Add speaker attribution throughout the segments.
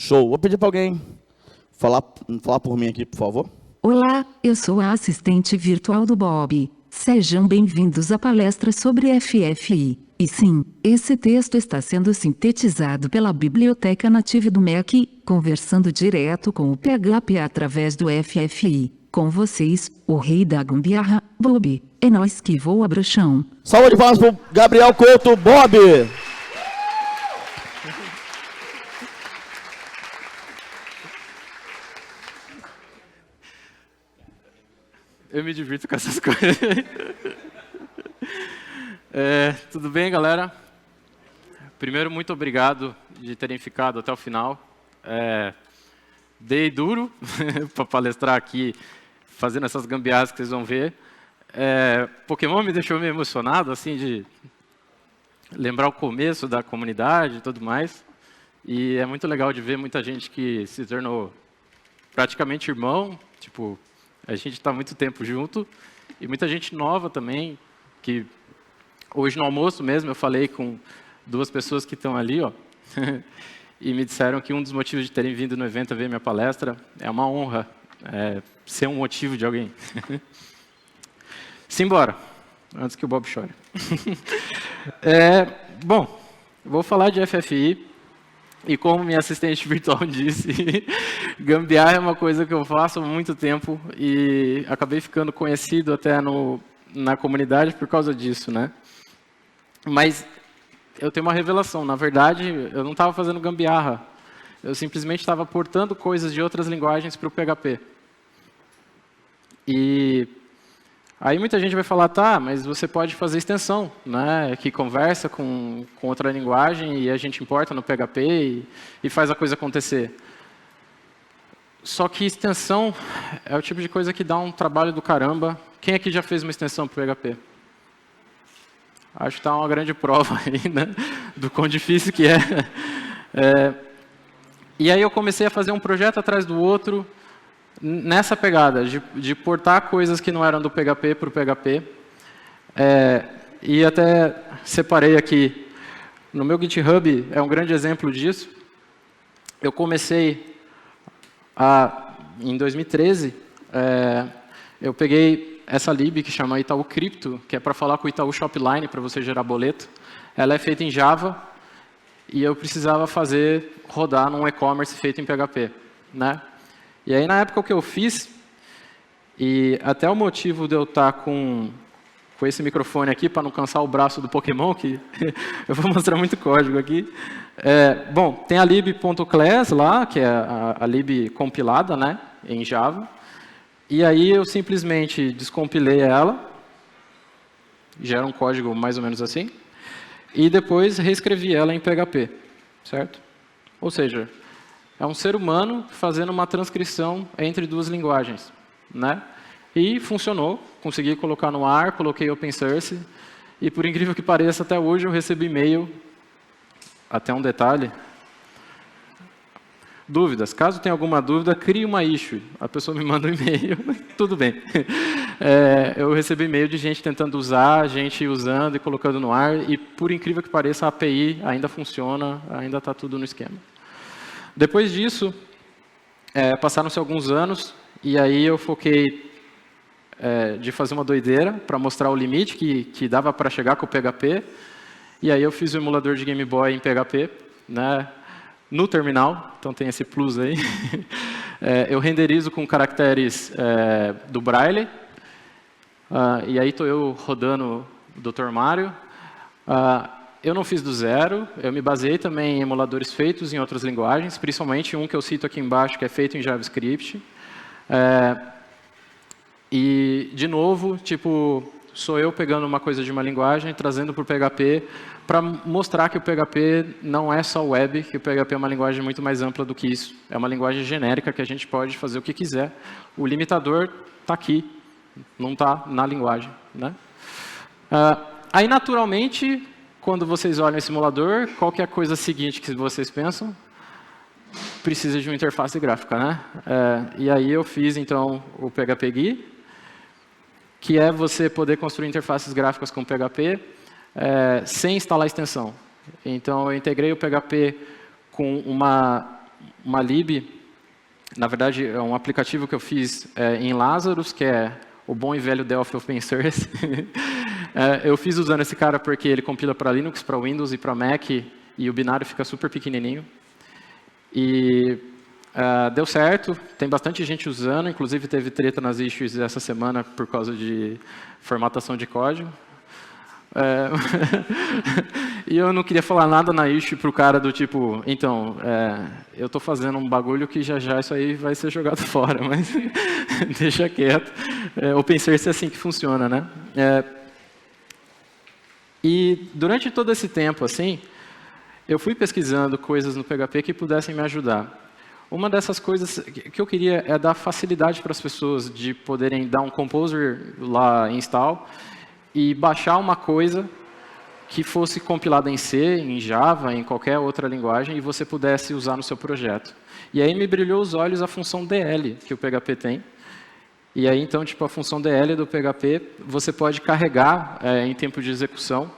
Speaker 1: Show. Vou pedir para alguém falar por mim aqui, por favor.
Speaker 2: Olá, eu sou a assistente virtual do Bob. Sejam bem-vindos à palestra sobre FFI. E sim, esse texto está sendo sintetizado pela Biblioteca Native do Mac, conversando direto com o PHP através do FFI. Com vocês, o rei da gambiarra, Bob. É nós que voa bruxão.
Speaker 1: Salva de palmas para o Gabriel Couto, Bob.
Speaker 3: Eu me divirto com essas coisas. Tudo bem, galera? Primeiro, muito obrigado de terem ficado até o final. Dei duro para palestrar aqui, fazendo essas gambiarras que vocês vão ver. Pokémon me deixou meio emocionado, assim, de lembrar o começo da comunidade e tudo mais. E é muito legal de ver muita gente que se tornou praticamente irmão, tipo... A gente está há muito tempo junto, e muita gente nova também, que hoje no almoço mesmo eu falei com duas pessoas que estão ali, ó, e me disseram que um dos motivos de terem vindo no evento a ver minha palestra é uma honra ser um motivo de alguém. Simbora, antes que o Bob chore. Bom, vou falar de FFI. E como minha assistente virtual disse, gambiarra é uma coisa que eu faço há muito tempo e acabei ficando conhecido até na comunidade por causa disso, né? Mas eu tenho uma revelação. Na verdade, eu não estava fazendo gambiarra. Eu simplesmente estava portando coisas de outras linguagens para o PHP. E aí muita gente vai falar, tá, mas você pode fazer extensão, né, que conversa com outra linguagem e a gente importa no PHP e faz a coisa acontecer. Só que extensão é o tipo de coisa que dá um trabalho do caramba. Quem aqui já fez uma extensão para o PHP? Acho que está uma grande prova aí, né, do quão difícil que é. E aí eu comecei a fazer um projeto atrás do outro, nessa pegada, de portar coisas que não eram do PHP para o PHP. E até separei aqui, no meu GitHub, é um grande exemplo disso. Eu comecei, em 2013, eu peguei essa lib que chama Itaú Crypto, que é para falar com o Itaú Shopline, para você gerar boleto. Ela é feita em Java, e eu precisava fazer rodar num e-commerce feito em PHP, né? E aí, na época, o que eu fiz, e até o motivo de eu estar com esse microfone aqui, para não cansar o braço do Pokémon, que eu vou mostrar muito código aqui. Bom, tem a lib.class lá, que é a lib compilada, né, em Java. E aí eu simplesmente descompilei ela, gera um código mais ou menos assim, e depois reescrevi ela em PHP, certo? Ou seja... É um ser humano fazendo uma transcrição entre duas linguagens, né? E funcionou, consegui colocar no ar, coloquei open source, e por incrível que pareça, até hoje eu recebi e-mail, até um detalhe. Dúvidas, caso tenha alguma dúvida, crie uma issue. A pessoa me manda um e-mail, tudo bem. Eu recebi e-mail de gente tentando usar, gente usando e colocando no ar, e por incrível que pareça, a API ainda funciona, ainda está tudo no esquema. Depois disso, passaram-se alguns anos, e aí eu foquei de fazer uma doideira para mostrar o limite que dava para chegar com o PHP, e aí eu fiz o emulador de Game Boy em PHP, né, no terminal, então tem esse plus aí. Eu renderizo com caracteres do Braille, e aí estou eu rodando o Dr. Mario. Eu não fiz do zero, eu me baseei também em emuladores feitos em outras linguagens, principalmente um que eu cito aqui embaixo, que é feito em JavaScript. E, de novo, tipo, sou eu pegando uma coisa de uma linguagem, trazendo para o PHP, para mostrar que o PHP não é só web, que o PHP é uma linguagem muito mais ampla do que isso. É uma linguagem genérica que a gente pode fazer o que quiser. O limitador está aqui, não está na linguagem, né? Aí, naturalmente... Quando vocês olham esse simulador, qual que é a coisa seguinte que vocês pensam? Precisa de uma interface gráfica, né? E aí eu fiz, então, o PHP GUI, que é você poder construir interfaces gráficas com PHP sem instalar extensão. Então, eu integrei o PHP com uma uma lib, na verdade, é um aplicativo que eu fiz em Lazarus, que é o bom e velho Delphi Open Source. Eu fiz usando esse cara porque ele compila para Linux, para Windows e para Mac, e o binário fica super pequenininho. E deu certo, tem bastante gente usando, inclusive teve treta nas issues essa semana por causa de formatação de código. E eu não queria falar nada na issue pro cara do tipo, então, eu estou fazendo um bagulho que já isso aí vai ser jogado fora, mas deixa quieto. Open source é assim que funciona, né? E durante todo esse tempo, assim, eu fui pesquisando coisas no PHP que pudessem me ajudar. Uma dessas coisas que eu queria é dar facilidade para as pessoas de poderem dar um composer lá em install e baixar uma coisa que fosse compilada em C, em Java, em qualquer outra linguagem, e você pudesse usar no seu projeto. E aí me brilhou os olhos a função DL que o PHP tem. E aí, então, tipo, a função DL do PHP, você pode carregar, em tempo de execução,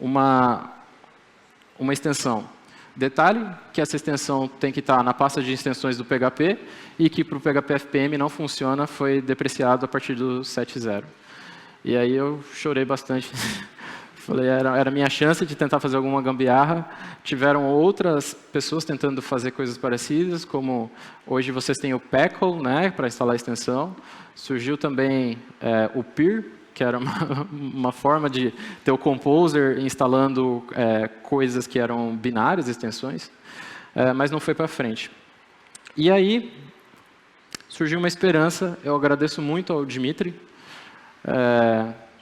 Speaker 3: uma extensão. Detalhe que essa extensão tem que estar na pasta de extensões do PHP e que para o PHP FPM não funciona, foi depreciado a partir do 7.0. E aí eu chorei bastante. Falei, era a minha chance de tentar fazer alguma gambiarra. Tiveram outras pessoas tentando fazer coisas parecidas, como hoje vocês têm o Packle, né, para instalar a extensão. Surgiu também o Peer, que era uma forma de ter o Composer instalando coisas que eram binárias, extensões, mas não foi para frente. E aí surgiu uma esperança, eu agradeço muito ao Dmitry.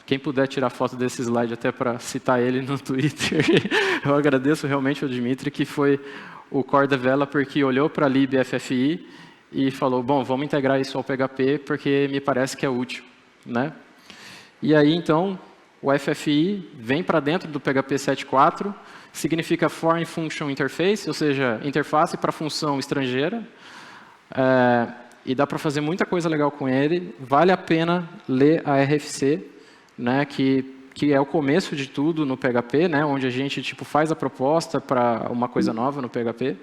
Speaker 3: Quem puder tirar foto desse slide até para citar ele no Twitter, eu agradeço realmente ao Dmitry, que foi o core developer que olhou para a libFFI e falou, bom, vamos integrar isso ao PHP porque me parece que é útil, né? E aí, então, o FFI vem para dentro do PHP 7.4, significa Foreign Function Interface, ou seja, interface para função estrangeira, e dá para fazer muita coisa legal com ele. Vale a pena ler a RFC, né, que é o começo de tudo no PHP, né, onde a gente tipo, faz a proposta para uma coisa nova no PHP.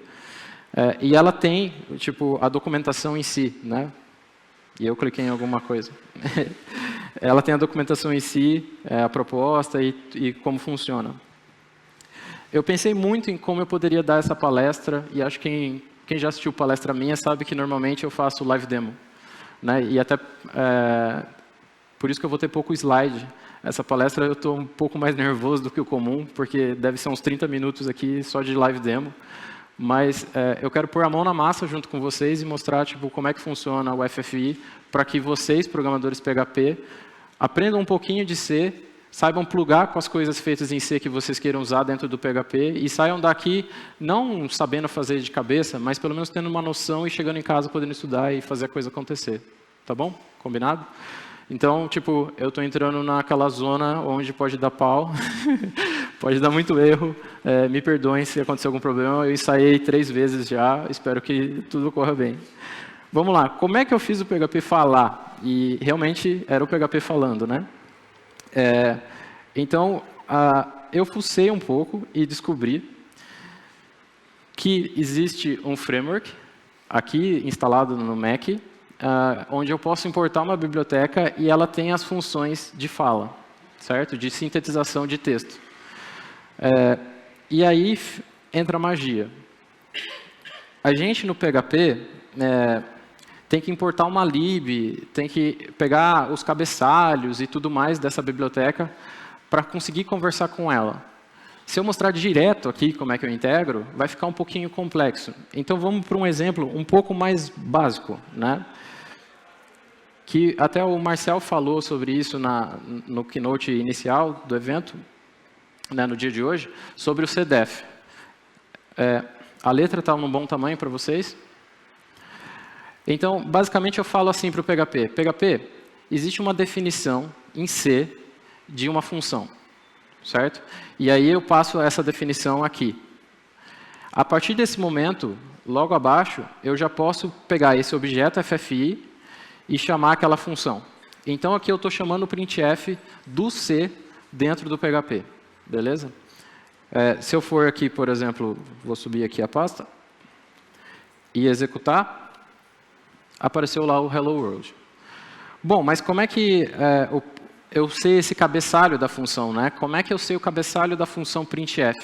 Speaker 3: E ela tem tipo, a documentação em si, né? E eu cliquei em alguma coisa. Ela tem a documentação em si, a proposta e como funciona. Eu pensei muito em como eu poderia dar essa palestra, e acho que quem já assistiu palestra minha sabe que normalmente eu faço live demo, né? E até por isso que eu vou ter pouco slide. Essa palestra eu estou um pouco mais nervoso do que o comum, porque deve ser uns 30 minutos aqui só de live demo. Mas eu quero pôr a mão na massa junto com vocês e mostrar tipo, como é que funciona o FFI, para que vocês, programadores PHP, aprendam um pouquinho de C, saibam plugar com as coisas feitas em C que vocês queiram usar dentro do PHP e saiam daqui não sabendo fazer de cabeça, mas pelo menos tendo uma noção e chegando em casa podendo estudar e fazer a coisa acontecer. Tá bom? Combinado? Então, tipo, eu estou entrando naquela zona onde pode dar pau, pode dar muito erro, me perdoem se acontecer algum problema, eu ensaiei 3 vezes já, espero que tudo corra bem. Vamos lá, como é que eu fiz o PHP falar? E realmente era o PHP falando, né? Então, eu fucei um pouco e descobri que existe um framework aqui instalado no Mac, onde eu posso importar uma biblioteca e ela tem as funções de fala, certo? De sintetização de texto. E aí entra a magia. A gente no PHP tem que importar uma lib, tem que pegar os cabeçalhos e tudo mais dessa biblioteca para conseguir conversar com ela. Se eu mostrar direto aqui como é que eu integro, vai ficar um pouquinho complexo. Então vamos para um exemplo um pouco mais básico, né? Que até o Marcel falou sobre isso no keynote inicial do evento, né, no dia de hoje, sobre o CDEF. A letra está num bom tamanho para vocês? Então, basicamente, eu falo assim para o PHP. PHP, existe uma definição em C de uma função, certo? E aí eu passo essa definição aqui. A partir desse momento, logo abaixo, eu já posso pegar esse objeto FFI e chamar aquela função. Então, aqui eu estou chamando o printf do C dentro do PHP, beleza? Se eu for aqui, por exemplo, vou subir aqui a pasta, e executar, apareceu lá o Hello World. Bom, mas como é que eu sei esse cabeçalho da função, né? Como é que eu sei o cabeçalho da função printf?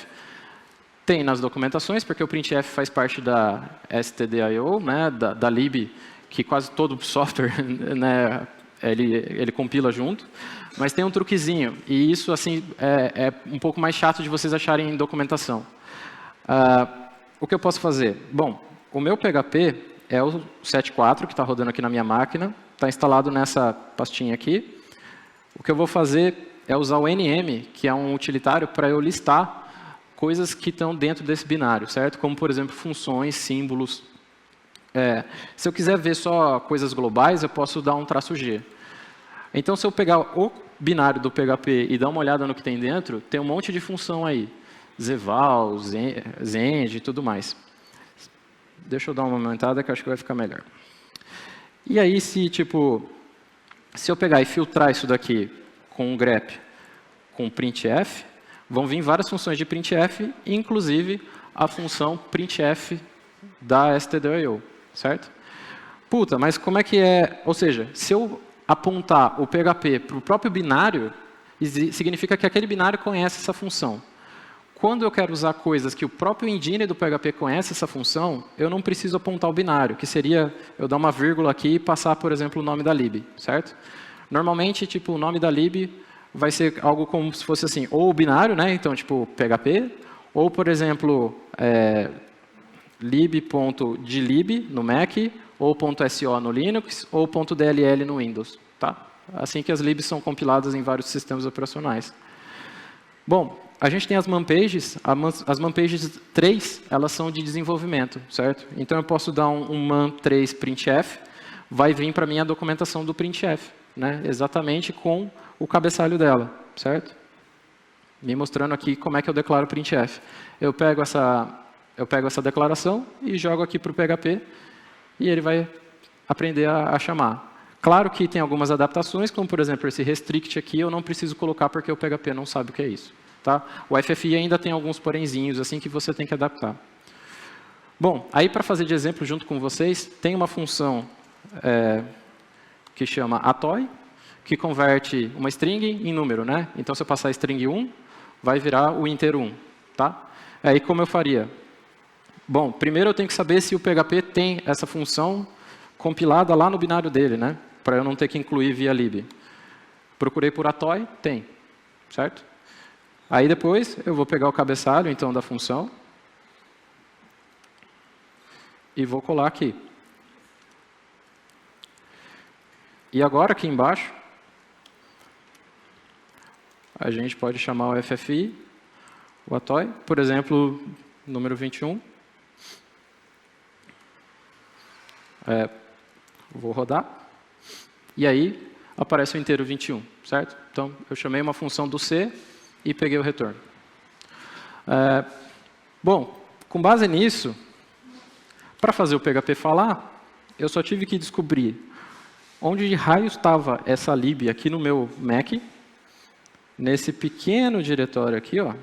Speaker 3: Tem nas documentações, porque o printf faz parte da stdio, né, da lib, que quase todo software, né, ele compila junto. Mas tem um truquezinho, e isso assim é um pouco mais chato de vocês acharem em documentação. O que eu posso fazer? Bom, o meu PHP é o 7.4, que está rodando aqui na minha máquina, está instalado nessa pastinha aqui. O que eu vou fazer é usar o nm, que é um utilitário, para eu listar coisas que estão dentro desse binário, certo? Como, por exemplo, funções, símbolos. Se eu quiser ver só coisas globais, eu posso dar um traço G. Então, se eu pegar o binário do PHP e dar uma olhada no que tem dentro, tem um monte de função aí. Zeval, Zend e tudo mais. Deixa eu dar uma aumentada que eu acho que vai ficar melhor. E aí, se eu pegar e filtrar isso daqui com um grep, com printf, vão vir várias funções de printf, inclusive a função printf da stdio, certo? Puta, mas como é que é? Ou seja, se eu apontar o PHP para o próprio binário, significa que aquele binário conhece essa função. Quando eu quero usar coisas que o próprio engine do PHP conhece essa função, eu não preciso apontar o binário, que seria eu dar uma vírgula aqui e passar, por exemplo, o nome da lib, certo? Normalmente, o nome da lib vai ser algo como se fosse assim, ou o binário, né? Então, PHP, ou, por exemplo, lib.dlib no Mac, ou .so no Linux, ou .dll no Windows, tá? Assim que as libs são compiladas em vários sistemas operacionais. Bom, a gente tem as manpages. As manpages 3, elas são de desenvolvimento, certo? Então, eu posso dar um man3 printf, vai vir para mim a documentação do printf, né? Exatamente com o cabeçalho dela, certo? Me mostrando aqui como é que eu declaro printf. Eu pego essa declaração e jogo aqui para o PHP e ele vai aprender a chamar. Claro que tem algumas adaptações, como, por exemplo, esse restrict aqui, eu não preciso colocar porque o PHP não sabe o que é isso. Tá? O FFI ainda tem alguns porenzinhos assim que você tem que adaptar. Bom, aí para fazer de exemplo junto com vocês, tem uma função que chama atoy, que converte uma string em número, né? Então, se eu passar a string 1, vai virar o inteiro 1. Tá? Aí, como eu faria? Bom, primeiro eu tenho que saber se o PHP tem essa função compilada lá no binário dele, né? Para eu não ter que incluir via lib. Procurei por atoy, tem, certo? Aí depois eu vou pegar o cabeçalho então da função e vou colar aqui. E agora aqui embaixo a gente pode chamar o FFI, o atoy, por exemplo, número 21. Vou rodar. E aí aparece o inteiro 21, certo? Então eu chamei uma função do C e peguei o retorno. Bom, com base nisso, para fazer o PHP falar, eu só tive que descobrir onde de raio estava essa lib aqui no meu Mac, nesse pequeno diretório aqui, ó.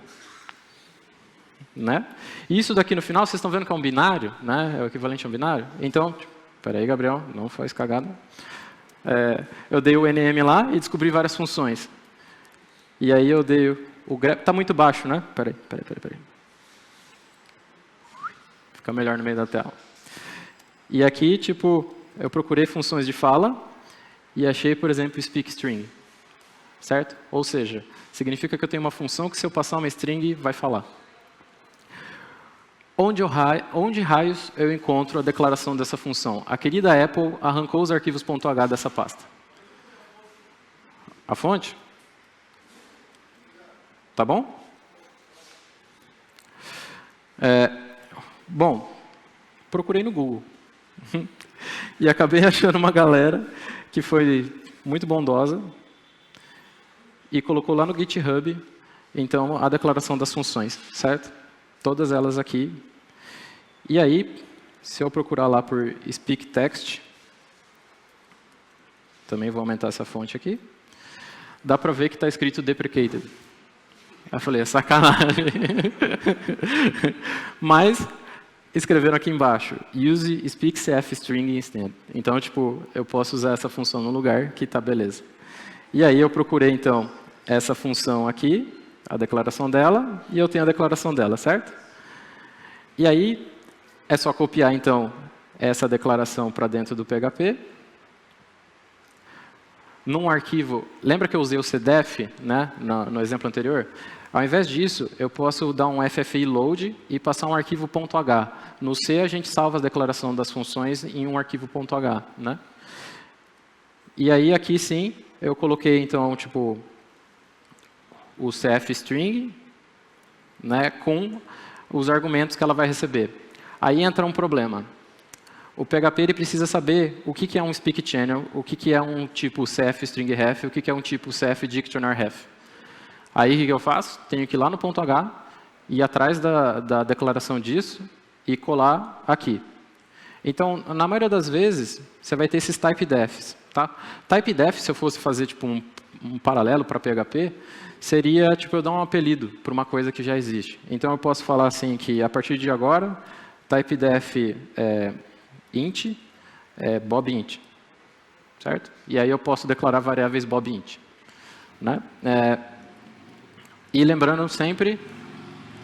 Speaker 3: Né? E isso daqui no final, vocês estão vendo que é um binário, né? É o equivalente a um binário? Então, espera aí, Gabriel, não faz cagada. Eu dei o nm lá e descobri várias funções. E aí eu dei o grep. Está muito baixo, né? Espera aí. Fica melhor no meio da tela. E aqui, eu procurei funções de fala e achei, por exemplo, speak string. Certo? Ou seja, significa que eu tenho uma função que se eu passar uma string, vai falar. Onde raios eu encontro a declaração dessa função? A querida Apple arrancou os arquivos .h dessa pasta. A fonte? Tá bom? Bom, procurei no Google. E acabei achando uma galera que foi muito bondosa e colocou lá no GitHub, então, a declaração das funções, certo? Todas elas aqui. E aí, se eu procurar lá por speak text, também vou aumentar essa fonte aqui, dá para ver que está escrito deprecated. Eu falei, é sacanagem. Mas escreveram aqui embaixo, use speakcf string instead. Então, tipo, eu posso usar essa função no lugar que está beleza. E aí eu procurei, então, essa função aqui, a declaração dela, e eu tenho a declaração dela, certo? E aí, é só copiar, então, essa declaração para dentro do PHP. Num arquivo, lembra que eu usei o cdef, né, no exemplo anterior? Ao invés disso, eu posso dar um FFI load e passar um arquivo .h. No C, a gente salva a declaração das funções em um arquivo .h, né? E aí, aqui sim, eu coloquei, então, tipo, o cfstring, né, com os argumentos que ela vai receber. Aí entra um problema. O PHP ele precisa saber o que é um speak channel, o que é um tipo cfstring-ref, o que é um tipo cfDictionary-ref. Aí o que eu faço? Tenho que ir lá no .h, ir atrás da declaração disso e colar aqui. Então, na maioria das vezes, você vai ter esses typedefs. Tá? Typedef, se eu fosse fazer tipo, um paralelo para PHP, seria tipo, eu dar um apelido para uma coisa que já existe. Então, eu posso falar assim que, a partir de agora, typedef int bobint. Certo? E aí eu posso declarar variáveis bobint. Né? E lembrando sempre,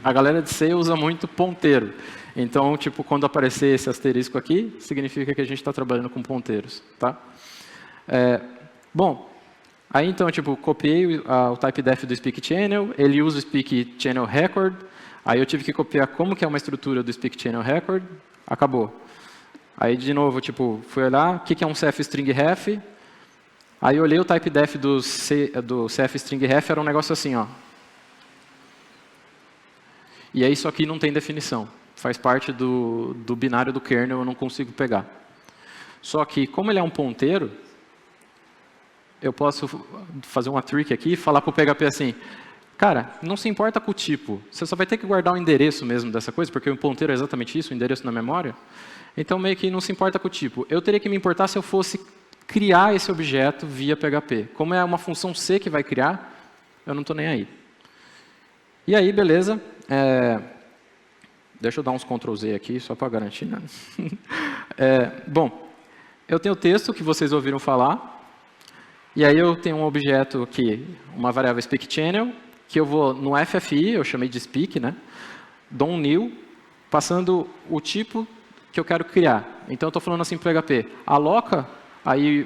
Speaker 3: a galera de C usa muito ponteiro. Então, tipo, quando aparecer esse asterisco aqui, significa que a gente está trabalhando com ponteiros. Tá? Bom, aí então, tipo, copiei o typedef do speak channel, ele usa o speak channel record, aí eu tive que copiar como que é uma estrutura do speak channel record, acabou. Aí, de novo, tipo, fui olhar, o que é um cfstring-ref, aí eu olhei o typedef do cfstring-ref, era um negócio assim, ó. E aí isso aqui não tem definição. Faz parte do binário do kernel, eu não consigo pegar. Só que, como ele é um ponteiro, eu posso fazer uma trick aqui e falar para o PHP assim, cara, não se importa com o tipo, você só vai ter que guardar o endereço mesmo dessa coisa, porque o ponteiro é exatamente isso, o endereço na memória. Então, meio que não se importa com o tipo. Eu teria que me importar se eu fosse criar esse objeto via PHP. Como é uma função C que vai criar, eu não estou nem aí. E aí, beleza. Deixa eu dar uns Ctrl Z aqui, só para garantir. Né? Bom, eu tenho o texto que vocês ouviram falar. E aí eu tenho um objeto aqui, uma variável speakChannel, que eu vou no FFI, eu chamei de speak, né? Dou um new, passando o tipo que eu quero criar. Então eu estou falando assim para o PHP, aloca aí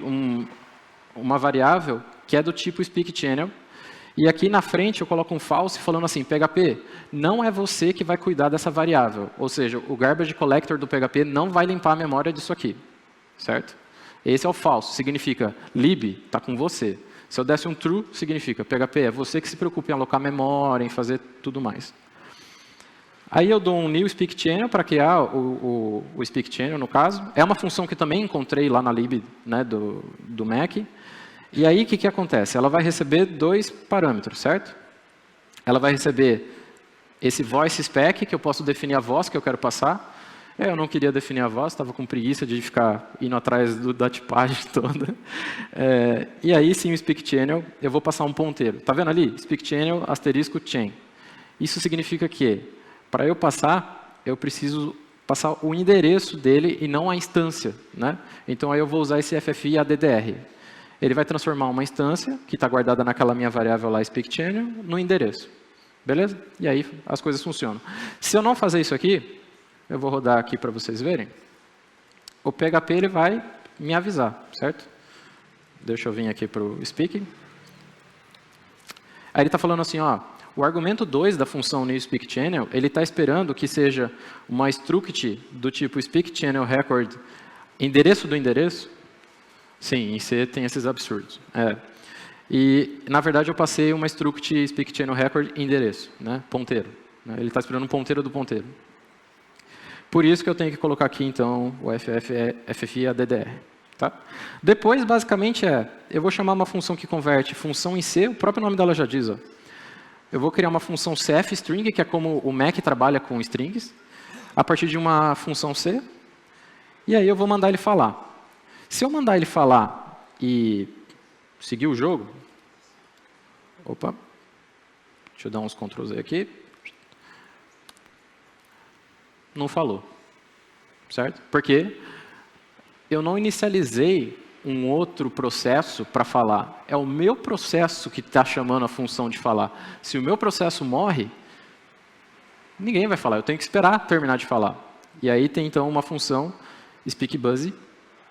Speaker 3: uma variável que é do tipo speakChannel, e aqui na frente eu coloco um false falando assim, PHP, não é você que vai cuidar dessa variável. Ou seja, o garbage collector do PHP não vai limpar a memória disso aqui. Certo? Esse é o false, significa lib está com você. Se eu desse um true, significa PHP, é você que se preocupa em alocar memória, em fazer tudo mais. Aí eu dou um new speak channel para criar o speak channel, no caso. É uma função que também encontrei lá na lib, né, do Mac. E aí, o que acontece? Ela vai receber dois parâmetros, certo? Ela vai receber esse voice spec, que eu posso definir a voz que eu quero passar. Eu não queria definir a voz, estava com preguiça de ficar indo atrás da tipagem toda. E aí, sim, o speak channel, eu vou passar um ponteiro. Está vendo ali? Speak channel, asterisco, chain. Isso significa que, para eu passar, eu preciso passar o endereço dele e não a instância. Né? Então, aí eu vou usar esse FFI ADDR. Ele vai transformar uma instância, que está guardada naquela minha variável lá, speak channel, no endereço. Beleza? E aí as coisas funcionam. Se eu não fazer isso aqui, eu vou rodar aqui para vocês verem, o PHP ele vai me avisar, certo? Deixa eu vir aqui para o speak. Aí ele está falando assim, ó, o argumento 2 da função newSpeakChannel, ele está esperando que seja uma struct do tipo speakChannelRecord, endereço do endereço. Sim, em C tem esses absurdos. E, na verdade, eu passei uma struct speakChannelRecord endereço, né, ponteiro. Ele está esperando um ponteiro do ponteiro. Por isso que eu tenho que colocar aqui, então, o FFI ADDR. Tá? Depois, basicamente, eu vou chamar uma função que converte função em C, o próprio nome dela já diz. Ó. Eu vou criar uma função cfstring, que é como o Mac trabalha com strings, a partir de uma função C, e aí eu vou mandar ele falar. Se eu mandar ele falar e seguir o jogo... Opa, deixa eu dar uns Ctrl Z aqui. Não falou. certo? Porque eu não inicializei um outro processo para falar. É o meu processo que está chamando a função de falar. Se o meu processo morre, ninguém vai falar. Eu tenho que esperar terminar de falar. E aí tem então uma função SpeakBuzz,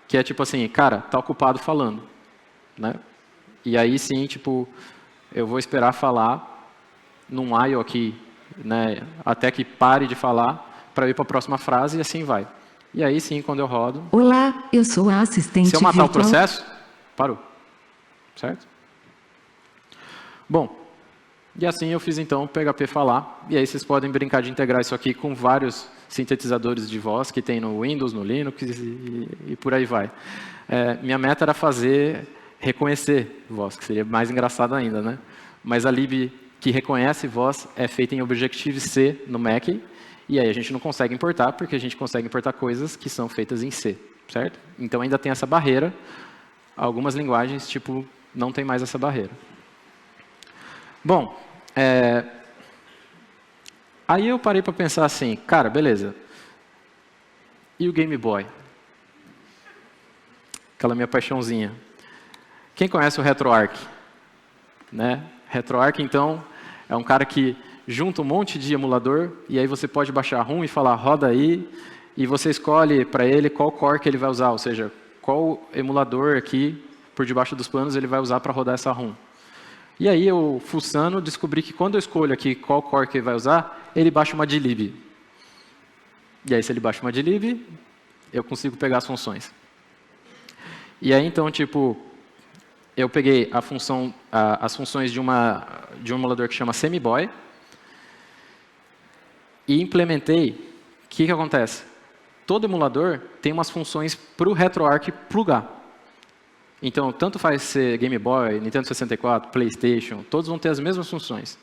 Speaker 3: que é tipo assim, cara, está ocupado falando, né? E aí sim, tipo, eu vou esperar falar num while aqui, né, até que pare de falar, para ir para a próxima frase e assim vai. E aí sim, quando eu rodo...
Speaker 2: Olá, eu sou a assistente
Speaker 3: Se eu matar
Speaker 2: virtual.
Speaker 3: o processo, parou. Certo? Bom, e assim eu fiz então o PHP falar, e aí vocês podem brincar de integrar isso aqui com vários sintetizadores de voz que tem no Windows, no Linux e por aí vai. Minha meta era reconhecer voz, que seria mais engraçado ainda, né? Mas a lib que reconhece voz é feita em Objective-C no Mac, e aí a gente não consegue importar, porque a gente consegue importar coisas que são feitas em C, certo? Então ainda tem essa barreira. Algumas linguagens, tipo, não tem mais essa barreira. Bom, aí eu parei para pensar assim, cara, beleza. E o Game Boy? Aquela minha paixãozinha. Quem conhece o RetroArch? Né? RetroArch, então, é um cara que junta um monte de emulador, e aí você pode baixar a ROM e falar, roda aí, e você escolhe para ele qual core que ele vai usar, ou seja, qual emulador aqui, por debaixo dos panos, ele vai usar para rodar essa ROM. E aí eu, fuçando, descobri que quando eu escolho aqui qual core que ele vai usar, ele baixa uma dlib. E aí, se ele baixa uma dlib, eu consigo pegar as funções. E aí, então, tipo, eu peguei as funções de um emulador que chama SemiBoy e implementei. O que acontece? Todo emulador tem umas funções para o RetroArch plugar. Então, tanto faz ser Game Boy, Nintendo 64, PlayStation, todos vão ter as mesmas funções.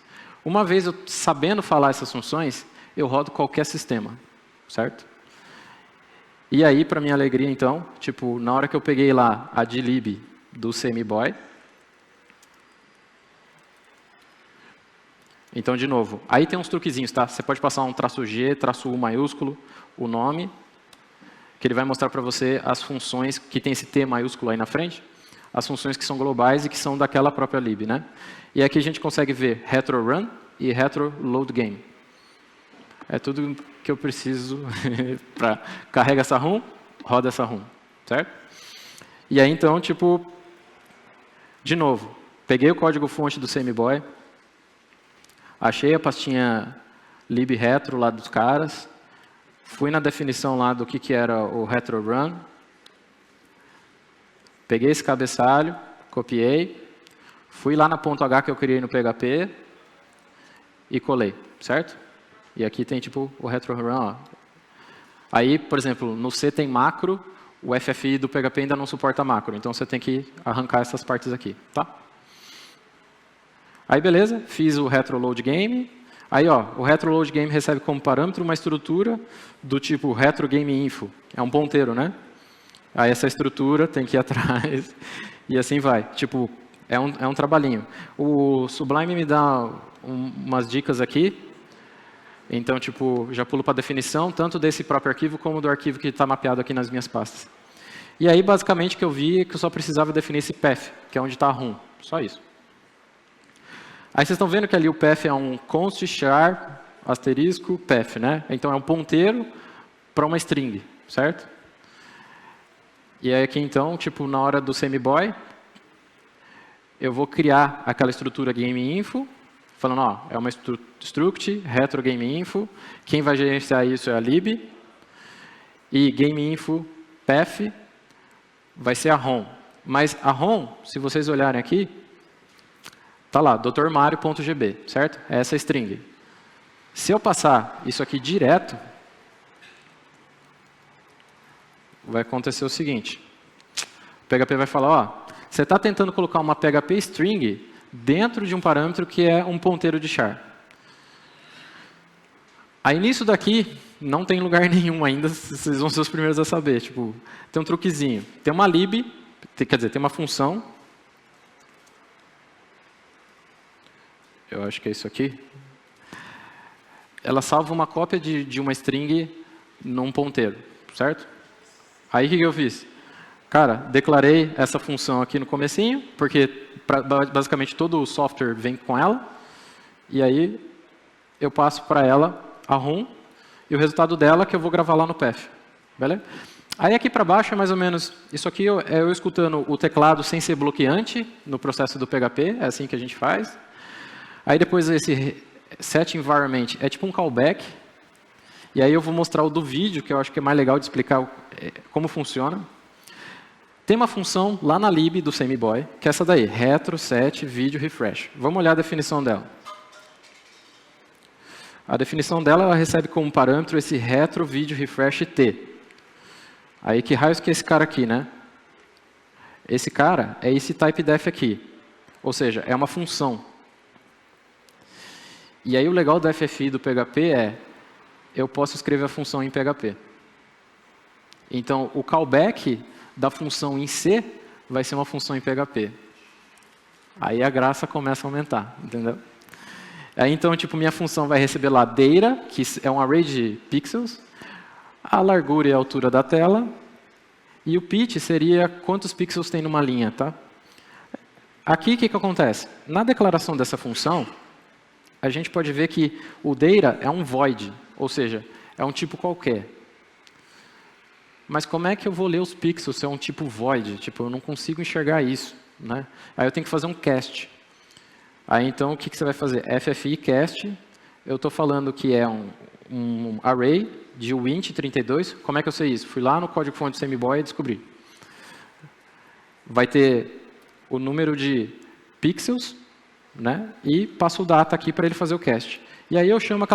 Speaker 3: Uma vez eu sabendo falar essas funções, eu rodo qualquer sistema, certo? E aí, para minha alegria, então, tipo, na hora que eu peguei lá a dlib do SemiBoy, então, de novo, aí tem uns truquezinhos, tá? Você pode passar um traço G, traço U maiúsculo, o nome, que ele vai mostrar para você as funções que tem esse T maiúsculo aí na frente, as funções que são globais e que são daquela própria lib, né? E aqui a gente consegue ver retro-run e retro-load-game. É tudo que eu preciso para carregar essa ROM, roda essa ROM, certo? E aí, então, tipo, de novo, peguei o código-fonte do SemiBoy, achei a pastinha lib-retro lá dos caras, fui na definição lá do que era o retro-run, peguei esse cabeçalho, copiei, fui lá na .h que eu criei no PHP e colei, certo? E aqui tem tipo o retro-run, ó. Aí, por exemplo, no C tem macro, o FFI do PHP ainda não suporta macro, então você tem que arrancar essas partes aqui, tá? Aí, beleza, fiz o retro-load-game. Aí, ó, o retro-load-game recebe como parâmetro uma estrutura do tipo retro-game-info. É um ponteiro, né? Aí essa estrutura tem que ir atrás e assim vai. Tipo, é um trabalhinho. O Sublime me dá umas dicas aqui. Então, tipo, já pulo para a definição, tanto desse próprio arquivo como do arquivo que está mapeado aqui nas minhas pastas. E aí, basicamente, o que eu vi é que eu só precisava definir esse path, que é onde está a ROM. Só isso. Aí vocês estão vendo que ali o path é um const char asterisco path, né? Então é um ponteiro para uma string, certo? E aí aqui então, tipo, na hora do SemiBoy, eu vou criar aquela estrutura GameInfo, falando, ó, é uma struct, retro GameInfo, quem vai gerenciar isso é a lib, e GameInfo path vai ser a ROM. Mas a ROM, se vocês olharem aqui, tá lá, drmario.gb, certo? É essa string. Se eu passar isso aqui direto, vai acontecer o seguinte. O PHP vai falar, ó, você está tentando colocar uma PHP string dentro de um parâmetro que é um ponteiro de char. Aí nisso daqui, não tem lugar nenhum ainda, vocês vão ser os primeiros a saber. Tipo, tem um truquezinho. Tem uma lib, quer dizer, tem uma função. Eu acho que é isso aqui. Ela salva uma cópia de uma string num ponteiro, certo? Aí o que eu fiz? Cara, declarei essa função aqui no comecinho, porque basicamente todo o software vem com ela, e aí eu passo para ela a ROM, e o resultado dela que eu vou gravar lá no path. Beleza? Aí aqui para baixo é mais ou menos, isso aqui é eu escutando o teclado sem ser bloqueante no processo do PHP, é assim que a gente faz. Aí depois esse set environment é tipo um callback, e aí eu vou mostrar o do vídeo, que eu acho que é mais legal de explicar como funciona. Tem uma função lá na lib do Semiboy, que é essa daí, retro set video refresh. Vamos olhar a definição dela. A definição dela, ela recebe como parâmetro esse retro video refresh t. Aí que raios que é esse cara aqui, né? Esse cara é esse typedef aqui. Ou seja, é uma função. E aí o legal do FFI do PHP é, eu posso escrever a função em PHP. Então, o callback da função em C vai ser uma função em PHP. Aí a graça começa a aumentar, entendeu? Aí então, tipo, minha função vai receber lá data, que é um array de pixels, a largura e a altura da tela, e o pitch seria quantos pixels tem numa linha, tá? Aqui, o que acontece? Na declaração dessa função, a gente pode ver que o data é um void, ou seja, é um tipo qualquer. Mas como é que eu vou ler os pixels se é um tipo void? Tipo, eu não consigo enxergar isso, né? Aí eu tenho que fazer um cast. Aí então, o que você vai fazer? FFI cast, eu estou falando que é um array de wint32. Como é que eu sei isso? Fui lá no código-fonte do Semiboy e descobri. Vai ter o número de pixels, né? E passo o data aqui para ele fazer o cast. E aí eu chamo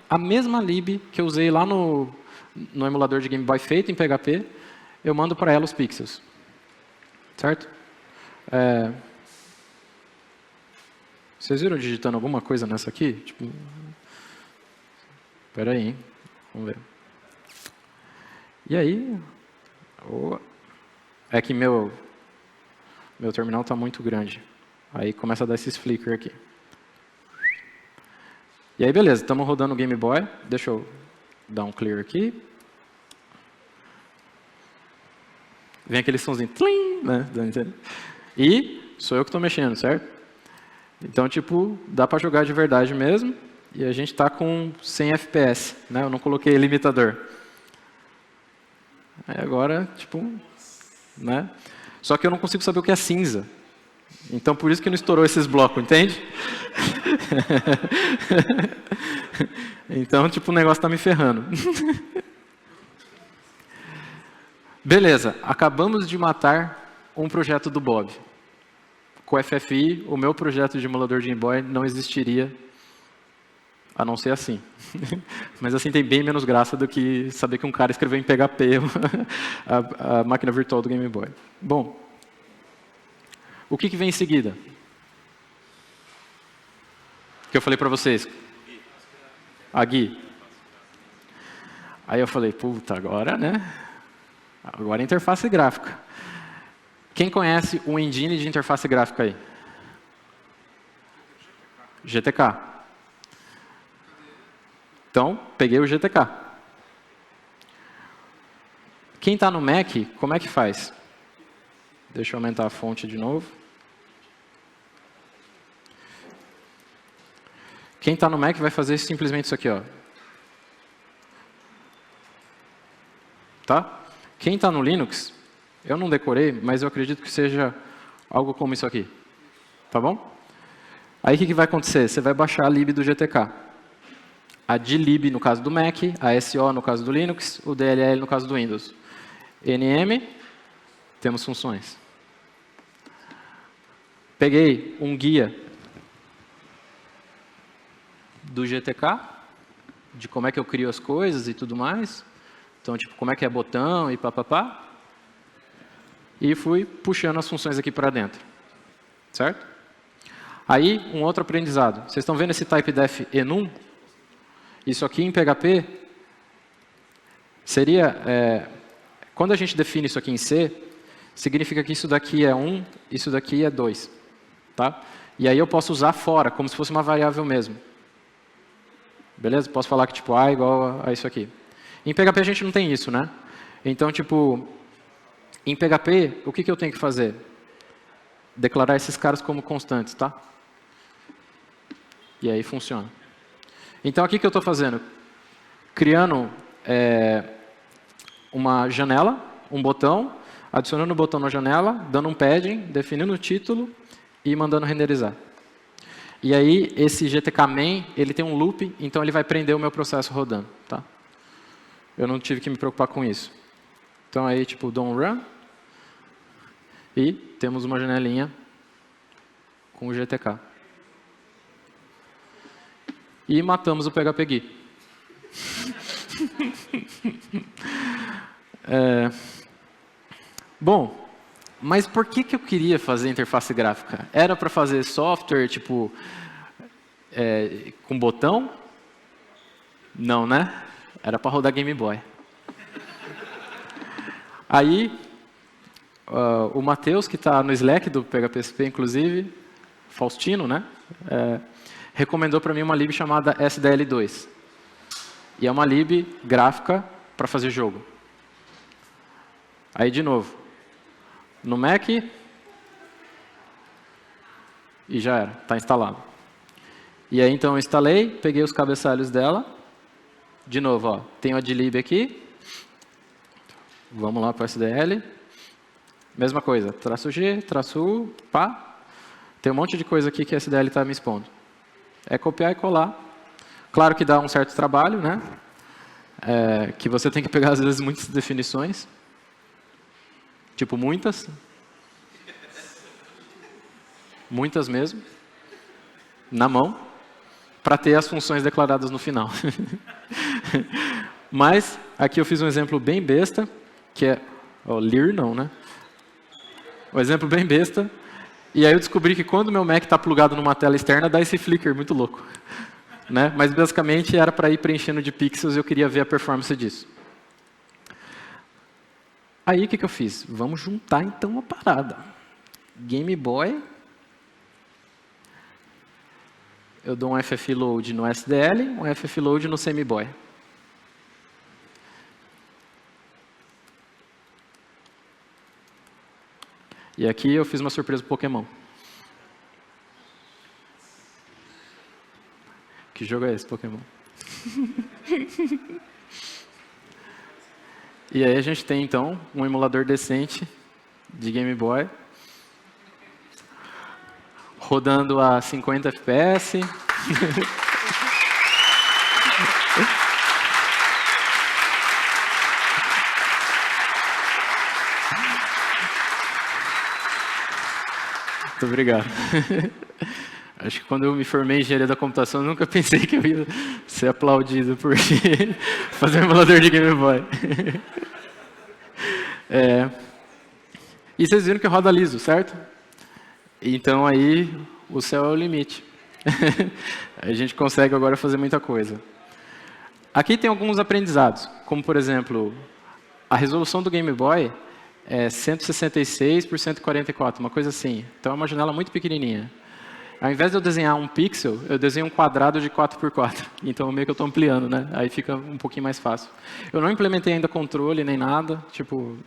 Speaker 3: a mesma lib que eu usei lá no emulador de Game Boy feito em PHP, eu mando para ela os pixels. Certo? Vocês viram digitando alguma coisa nessa aqui? Tipo, espera aí, hein? Vamos ver. E aí, é que meu terminal está muito grande. Aí começa a dar esses flicker aqui. E aí, beleza, estamos rodando o Game Boy. Deixa eu dar um clear aqui. Vem aquele somzinho, tlim, né? E sou eu que estou mexendo, certo? Então, tipo, dá para jogar de verdade mesmo. E a gente está com 100 FPS, né? Eu não coloquei limitador. Aí agora, tipo, né? Só que eu não consigo saber o que é cinza. Então, por isso que não estourou esses blocos, entende? Então, tipo, o negócio está me ferrando. Beleza, acabamos de matar um projeto do Bob. Com o FFI, o meu projeto de emulador de Game Boy não existiria, a não ser assim. Mas assim tem bem menos graça do que saber que um cara escreveu em PHP a máquina virtual do Game Boy. Bom, o que vem em seguida? Que eu falei para vocês. A GUI. Aí eu falei, puta, agora, né? Agora é interface gráfica. Quem conhece o engine de interface gráfica aí? GTK. Então, peguei o GTK. Quem está no Mac, como é que faz? Deixa eu aumentar a fonte de novo. Quem está no Mac vai fazer simplesmente isso aqui, ó. Tá? Quem está no Linux, eu não decorei, mas eu acredito que seja algo como isso aqui. Tá bom? Aí o que vai acontecer? Você vai baixar a lib do GTK. A dlib no caso do Mac, a SO no caso do Linux, o DLL no caso do Windows. NM, temos funções. Peguei um guia do GTK, de como é que eu crio as coisas e tudo mais. Então, tipo, como é que é botão e papapá. E fui puxando as funções aqui para dentro. Certo? Aí, um outro aprendizado. Vocês estão vendo esse typedef enum? Isso aqui em PHP seria... quando a gente define isso aqui em C, significa que isso daqui é 1, isso daqui é 2. Tá? E aí eu posso usar fora, como se fosse uma variável mesmo. Beleza? Posso falar que tipo A é igual a isso aqui. Em PHP a gente não tem isso, né? Então, tipo, em PHP, o que eu tenho que fazer? Declarar esses caras como constantes, tá? E aí funciona. Então, aqui que eu estou fazendo? Criando uma janela, um botão, adicionando o botão na janela, dando um padding, definindo o título e mandando renderizar. E aí, esse GTK main, ele tem um loop, então ele vai prender o meu processo rodando. Tá? Eu não tive que me preocupar com isso. Então, aí, tipo, dou um run. E temos uma janelinha com o GTK. E matamos o PHP GUI. Bom, mas por que eu queria fazer interface gráfica? Era para fazer software, tipo, com botão? Não, né? Era para rodar Game Boy. Aí, o Matheus, que está no Slack do PHPSP, inclusive, Faustino, né? Recomendou para mim uma lib chamada SDL2. E é uma lib gráfica para fazer jogo. Aí, de novo, no Mac, e já era, está instalado. E aí, então, eu instalei, peguei os cabeçalhos dela. De novo, ó, tenho a dlib aqui. Vamos lá para o SDL. Mesma coisa, traço G, traço U, pá. Tem um monte de coisa aqui que a SDL está me expondo. É copiar e colar. Claro que dá um certo trabalho, né? Que você tem que pegar, às vezes, muitas definições. Tipo, muitas. Muitas mesmo. Na mão. Para ter as funções declaradas no final. Mas, aqui eu fiz um exemplo bem besta, que é... lir não, né? Um exemplo bem besta. E aí eu descobri que quando o meu Mac está plugado numa tela externa, dá esse flicker muito louco. Né? Mas, basicamente, era para ir preenchendo de pixels e eu queria ver a performance disso. Aí, o que eu fiz? Vamos juntar, então, a parada. Game Boy. Eu dou um ffload no SDL, um ffload no SemiBoy. E aqui eu fiz uma surpresa pro Pokémon. Que jogo é esse, Pokémon? E aí a gente tem, então, um emulador decente de Game Boy. Rodando a 50 FPS. Muito obrigado. Acho que quando eu me formei em engenharia da computação, eu nunca pensei que eu ia ser aplaudido por fazer um emulador de Game Boy. E vocês viram que roda liso, certo? Então aí o céu é o limite. A gente consegue agora fazer muita coisa. Aqui tem alguns aprendizados, como por exemplo, a resolução do Game Boy é 166 por 144, uma coisa assim. Então é uma janela muito pequenininha. Ao invés de eu desenhar um pixel, eu desenho um quadrado de 4 por 4. Então meio que eu estou ampliando, né? Aí fica um pouquinho mais fácil. Eu não implementei ainda controle nem nada. Tipo,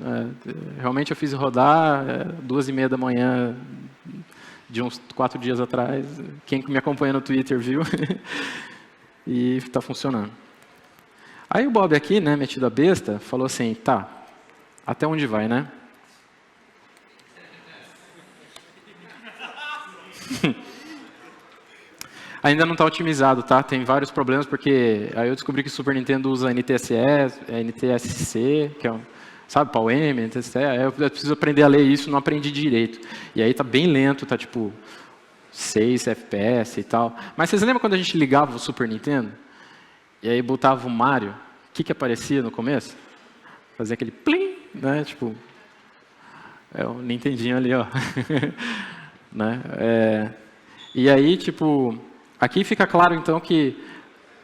Speaker 3: realmente eu fiz rodar 2h30 da manhã de uns 4 dias atrás. Quem me acompanha no Twitter viu. E está funcionando. Aí o Bob aqui, né, metido a besta, falou assim, tá, até onde vai, né? Ainda não está otimizado, tá? Tem vários problemas, porque aí eu descobri que o Super Nintendo usa NTSC, que é sabe, PAL-M, NTSC, aí eu preciso aprender a ler isso, não aprendi direito. E aí está bem lento, tá tipo 6 FPS e tal. Mas vocês lembram quando a gente ligava o Super Nintendo? E aí botava o Mario, o que aparecia no começo? Fazia aquele plim, né? Tipo, o Nintendinho ali, ó. Né? E aí, tipo, aqui fica claro, então, que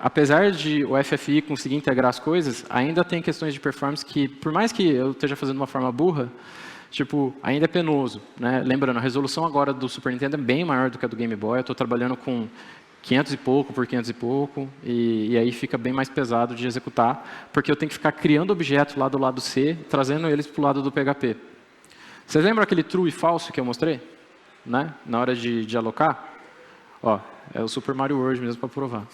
Speaker 3: apesar de o FFI conseguir integrar as coisas, ainda tem questões de performance que, por mais que eu esteja fazendo de uma forma burra, tipo, ainda é penoso, né? Lembrando, a resolução agora do Super Nintendo é bem maior do que a do Game Boy. Eu estou trabalhando com 500 e pouco por 500 e pouco, e aí fica bem mais pesado de executar, porque eu tenho que ficar criando objetos lá do lado C, trazendo eles para o lado do PHP. Vocês lembram aquele true e false que eu mostrei? Né? Na hora de alocar? Ó, é o Super Mario World mesmo para provar.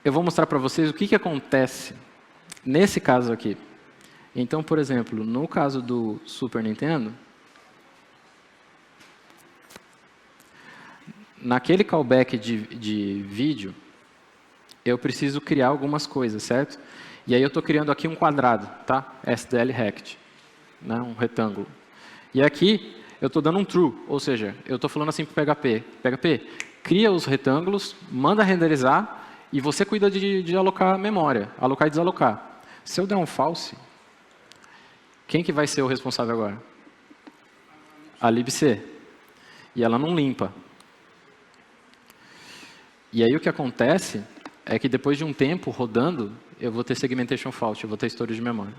Speaker 3: Eu vou mostrar para vocês o que acontece nesse caso aqui. Então, por exemplo, no caso do Super Nintendo, naquele callback de vídeo, eu preciso criar algumas coisas, certo? E aí eu estou criando aqui um quadrado, tá? SDL Rect, né? Um retângulo. E aqui eu estou dando um true, ou seja, eu estou falando assim para o PHP. PHP, cria os retângulos, manda renderizar e você cuida de alocar a memória, alocar e desalocar. Se eu der um false, quem que vai ser o responsável agora? A libc. E ela não limpa. E aí o que acontece é que depois de um tempo rodando, eu vou ter segmentation fault, eu vou ter storage de memória.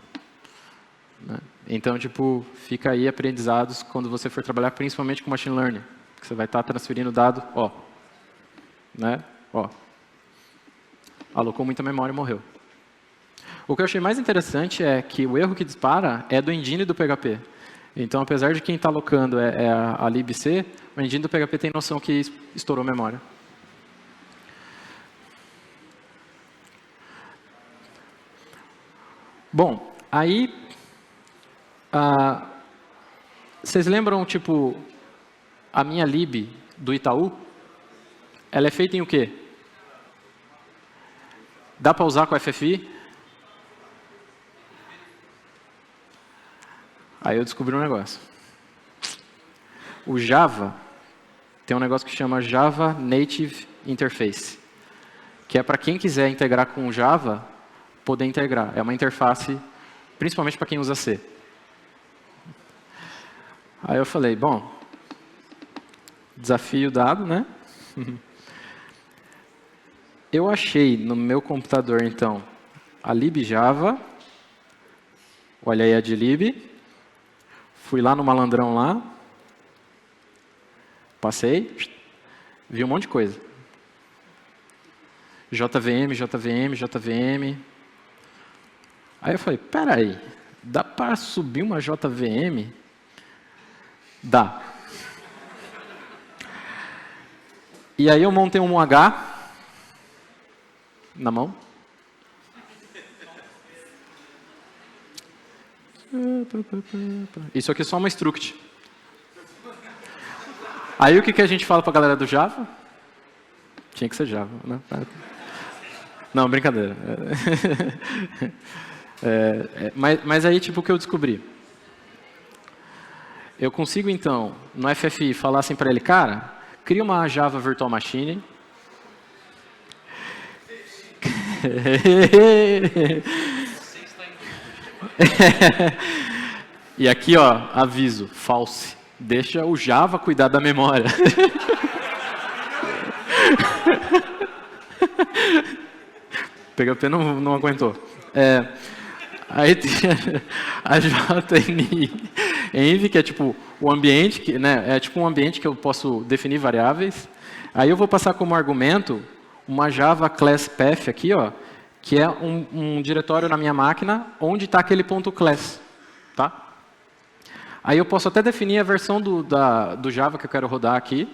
Speaker 3: Né? Então, tipo, fica aí aprendizados quando você for trabalhar principalmente com machine learning, que você vai estar transferindo dado, ó, né? Ó, alocou muita memória e morreu. O que eu achei mais interessante é que o erro que dispara é do engine do PHP. Então, apesar de quem está alocando é a libc, o engine do PHP tem noção que estourou memória. Bom, aí, vocês lembram, tipo, a minha lib do Itaú? Ela é feita em o quê? Dá para usar com a FFI? Aí eu descobri um negócio. O Java tem um negócio que chama Java Native Interface, que é para quem quiser integrar com o Java, poder integrar. É uma interface, principalmente para quem usa C. Aí eu falei, bom, desafio dado, né? Eu achei no meu computador, então, a libjava, olha aí a de lib, fui lá no malandrão lá, passei, vi um monte de coisa. JVM, JVM, JVM. Aí eu falei, peraí, dá para subir uma JVM? Dá. E aí eu montei um H na mão. Isso aqui é só uma struct. Aí o que a gente fala para a galera do Java? Tinha que ser Java, né? Não, brincadeira. Mas aí, tipo, o que eu descobri? Eu consigo, então, no FFI, falar assim para ele, cara, cria uma Java Virtual Machine. E aqui, ó, aviso, false. Deixa o Java cuidar da memória. PHP não aguentou. Aí tem a JNI-env, que é tipo o ambiente, que, né, é tipo um ambiente que eu posso definir variáveis. Aí eu vou passar como argumento uma Java class path aqui, ó, que é um diretório na minha máquina onde está aquele ponto .class. Tá? Aí eu posso até definir a versão do Java que eu quero rodar aqui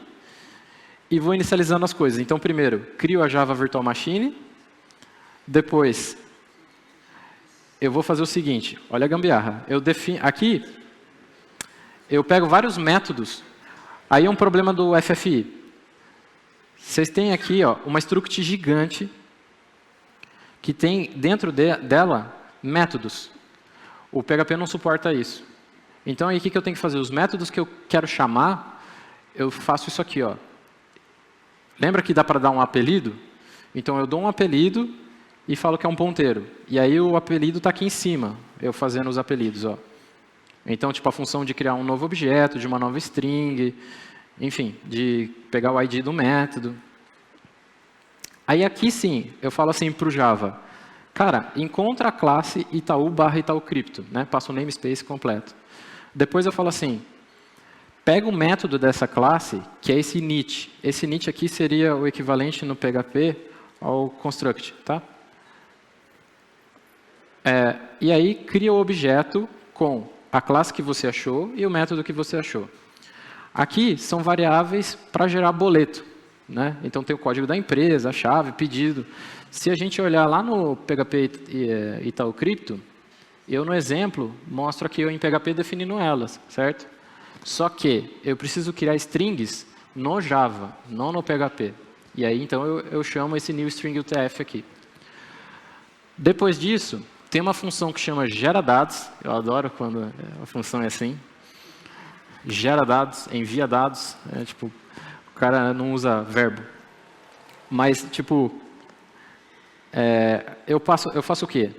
Speaker 3: e vou inicializando as coisas. Então, primeiro, crio a Java Virtual Machine. Depois, eu vou fazer o seguinte, olha a gambiarra. Aqui, eu pego vários métodos. Aí é um problema do FFI. Vocês têm aqui, ó, uma struct gigante que tem dentro dela métodos. O PHP não suporta isso. Então, aí o que eu tenho que fazer? Os métodos que eu quero chamar, eu faço isso aqui, ó. Lembra que dá para dar um apelido? Então, eu dou um apelido e falo que é um ponteiro. E aí o apelido está aqui em cima, eu fazendo os apelidos, ó. Então, tipo, a função de criar um novo objeto, de uma nova string, enfim, de pegar o ID do método. Aí aqui sim, eu falo assim para o Java, cara, encontra a classe Itaú/Itaú Cripto, né? Passo o namespace completo. Depois eu falo assim, pega o método dessa classe, que é esse init. Esse init aqui seria o equivalente no PHP ao construct, tá? E aí cria o objeto com a classe que você achou e o método que você achou. Aqui são variáveis para gerar boleto, né? Então tem o código da empresa, a chave, pedido. Se a gente olhar lá no PHP Itaú Crypto, eu no exemplo mostro aqui eu em PHP definindo elas, certo? Só que eu preciso criar strings no Java, não no PHP. E aí então eu chamo esse new string UTF aqui. Depois disso, tem uma função que chama geradados. Eu adoro quando a função é assim. Gera dados, envia dados. Tipo, o cara não usa verbo. Mas, tipo, eu faço o quê?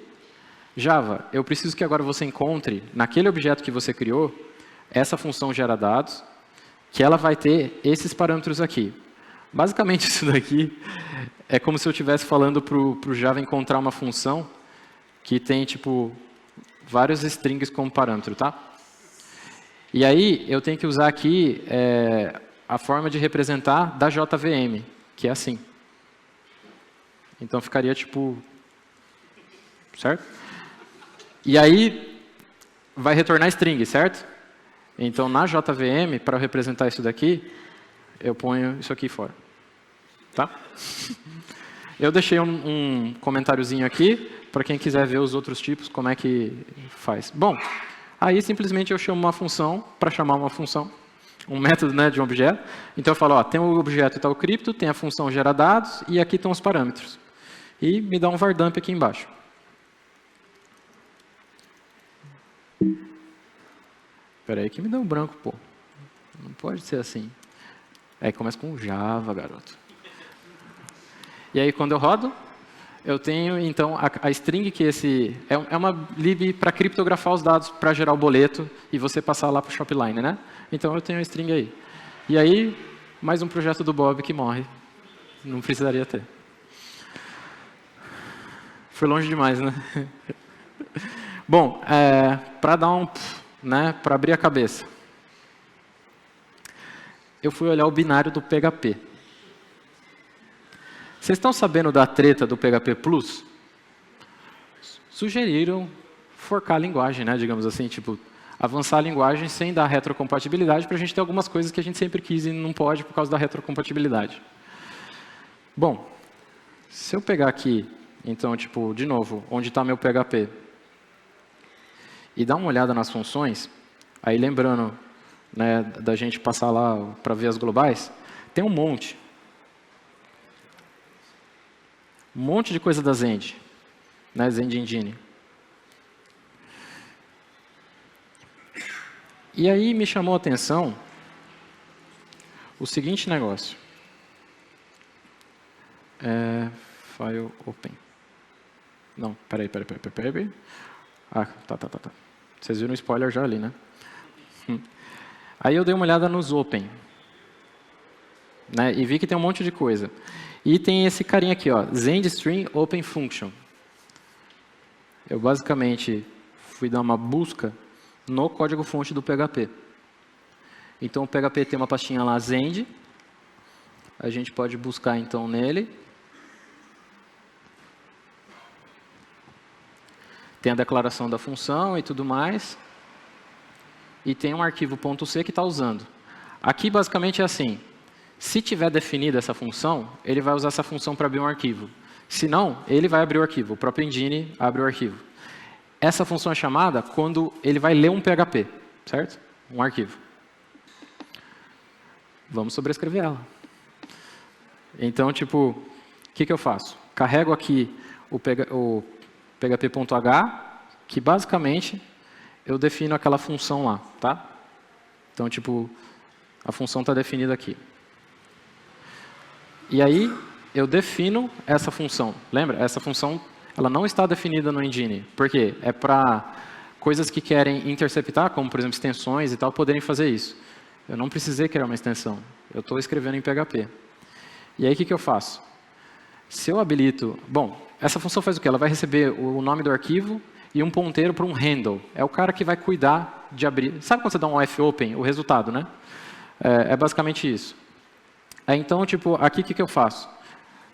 Speaker 3: Java, eu preciso que agora você encontre, naquele objeto que você criou, essa função gera dados, que ela vai ter esses parâmetros aqui. Basicamente, isso daqui é como se eu estivesse falando para o Java encontrar uma função que tem, tipo, vários strings como parâmetro, tá? E aí, eu tenho que usar aqui a forma de representar da JVM, que é assim. Então, ficaria, tipo... Certo? E aí, vai retornar string, certo? Então, na JVM, para representar isso daqui, eu ponho isso aqui fora. Tá? Eu deixei um comentáriozinho aqui, para quem quiser ver os outros tipos, como é que faz. Bom, aí simplesmente eu chamo uma função para chamar uma função, um método, né, de um objeto. Então eu falo, ó, tem o objeto Itaú Crypto, tem a função gera dados, e aqui estão os parâmetros. E me dá um var dump aqui embaixo. Espera aí que me deu um branco, pô. Não pode ser assim. Aí começa com Java, garoto. E aí quando eu rodo, eu tenho então a string que é uma lib para criptografar os dados para gerar o boleto e você passar lá para o Shopline, né? Então eu tenho a string aí. E aí, mais um projeto do Bob que morre. Não precisaria ter. Foi longe demais, né? Bom, para dar né, para abrir a cabeça. Eu fui olhar o binário do PHP. Vocês estão sabendo da treta do PHP Plus? Sugeriram forcar a linguagem, né, digamos assim, tipo, avançar a linguagem sem dar retrocompatibilidade para a gente ter algumas coisas que a gente sempre quis e não pode por causa da retrocompatibilidade. Bom, se eu pegar aqui, então, tipo, de novo, onde está meu PHP, e dar uma olhada nas funções, aí lembrando, né, da gente passar lá para ver as globais, tem um monte. Um monte de coisa da Zend, né, Zend Engine. E aí me chamou a atenção o seguinte negócio. File open. Não, peraí. Ah, tá. Vocês viram o spoiler já ali, né? Aí eu dei uma olhada nos open, né, e vi que tem um monte de coisa. E tem esse carinha aqui, ó, ZendString Open Function. Eu basicamente fui dar uma busca no código-fonte do PHP. Então o PHP tem uma pastinha lá, Zend. A gente pode buscar então nele. Tem a declaração da função e tudo mais. E tem um arquivo .c que está usando. Aqui basicamente é assim. Se tiver definida essa função, ele vai usar essa função para abrir um arquivo. Se não, ele vai abrir o arquivo. O próprio engine abre o arquivo. Essa função é chamada quando ele vai ler um PHP, certo? Um arquivo. Vamos sobrescrever ela. Então, tipo, o que eu faço? Carrego aqui o php.h, que basicamente eu defino aquela função lá, tá? Então, tipo, a função está definida aqui. E aí, eu defino essa função. Lembra? Essa função ela não está definida no engine. Por quê? É para coisas que querem interceptar, como, por exemplo, extensões e tal, poderem fazer isso. Eu não precisei criar uma extensão. Eu estou escrevendo em PHP. E aí, o que eu faço? Se eu habilito... Bom, essa função faz o quê? Ela vai receber o nome do arquivo e um ponteiro para um handle. É o cara que vai cuidar de abrir. Sabe quando você dá um fopen, o resultado, né? É basicamente isso. Então, tipo, aqui o que eu faço?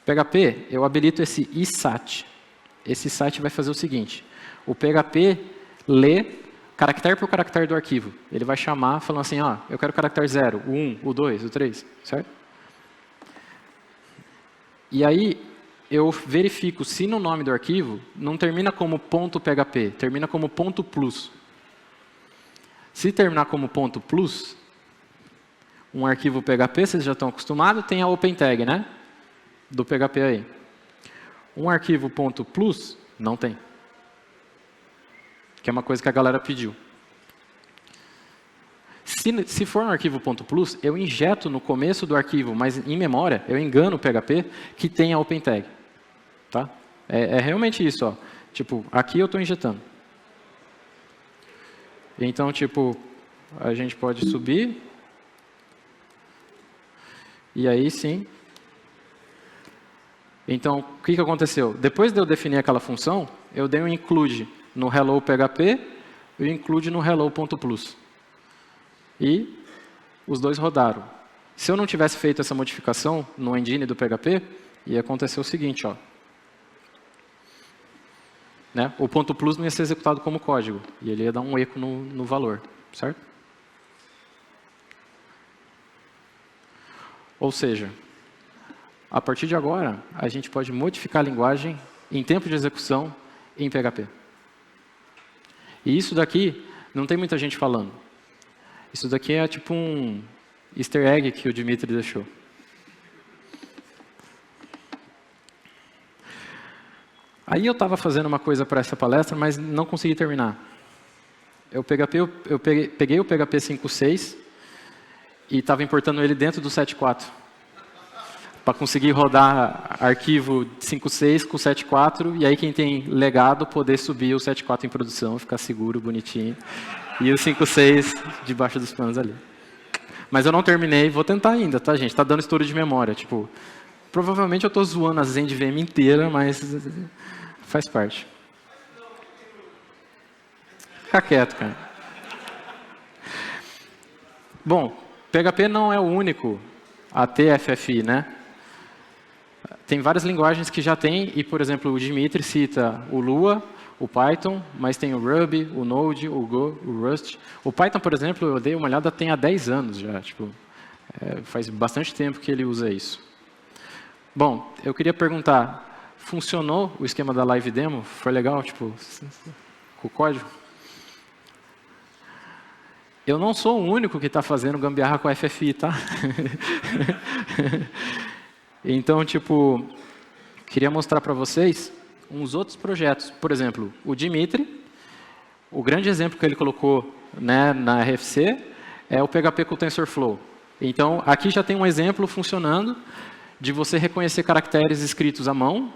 Speaker 3: PHP, eu habilito esse isat. Esse site vai fazer o seguinte. O PHP lê caractere por caractere do arquivo. Ele vai chamar falando assim, eu quero o caractere 0, o 1, o 2, o 3, certo? E aí, eu verifico se no nome do arquivo não termina como .php, termina como .plus. Se terminar como .plus, um arquivo PHP, vocês já estão acostumados, tem a open tag, né? Do PHP aí. Um arquivo .plus, não tem. Que é uma coisa que a galera pediu. Se for um arquivo .plus, eu injeto no começo do arquivo, mas em memória, eu engano o PHP que tem a open tag. Tá? É realmente isso. Ó. Tipo, aqui eu estou injetando. Então, tipo, a gente pode subir. E aí sim. Então, o que aconteceu? Depois de eu definir aquela função, eu dei um include no hello PHP e um include no hello.plus. E os dois rodaram. Se eu não tivesse feito essa modificação no engine do PHP, ia acontecer o seguinte, ó. Né? O .plus não ia ser executado como código, e ele ia dar um eco no valor, certo? Ou seja, a partir de agora, a gente pode modificar a linguagem em tempo de execução em PHP. E isso daqui, não tem muita gente falando. Isso daqui é tipo um easter egg que o Dmitry deixou. Aí eu estava fazendo uma coisa para essa palestra, mas não consegui terminar. Eu peguei o PHP 5.6 e estava importando ele dentro do 7.4. Para conseguir rodar arquivo 5.6 com 7.4, e aí quem tem legado poder subir o 7.4 em produção, ficar seguro, bonitinho. E o 5.6 debaixo dos panos ali. Mas eu não terminei, vou tentar ainda, tá, gente? Tá dando estouro de memória. Tipo, provavelmente eu estou zoando a ZenDVM inteira, mas faz parte. Fica quieto, cara. Bom, PHP não é o único a ter FFI, né? Tem várias linguagens que já tem, e, por exemplo, o Dmitry cita o Lua, o Python, mas tem o Ruby, o Node, o Go, o Rust. O Python, por exemplo, eu dei uma olhada, tem há 10 anos já. Tipo, faz bastante tempo que ele usa isso. Bom, eu queria perguntar, funcionou o esquema da live demo? Foi legal, tipo, com o código? Eu não sou o único que está fazendo gambiarra com a FFI, tá? Então, tipo, queria mostrar para vocês uns outros projetos. Por exemplo, o Dmitry, o grande exemplo que ele colocou, né, na RFC é o PHP com o TensorFlow. Então, aqui já tem um exemplo funcionando de você reconhecer caracteres escritos à mão,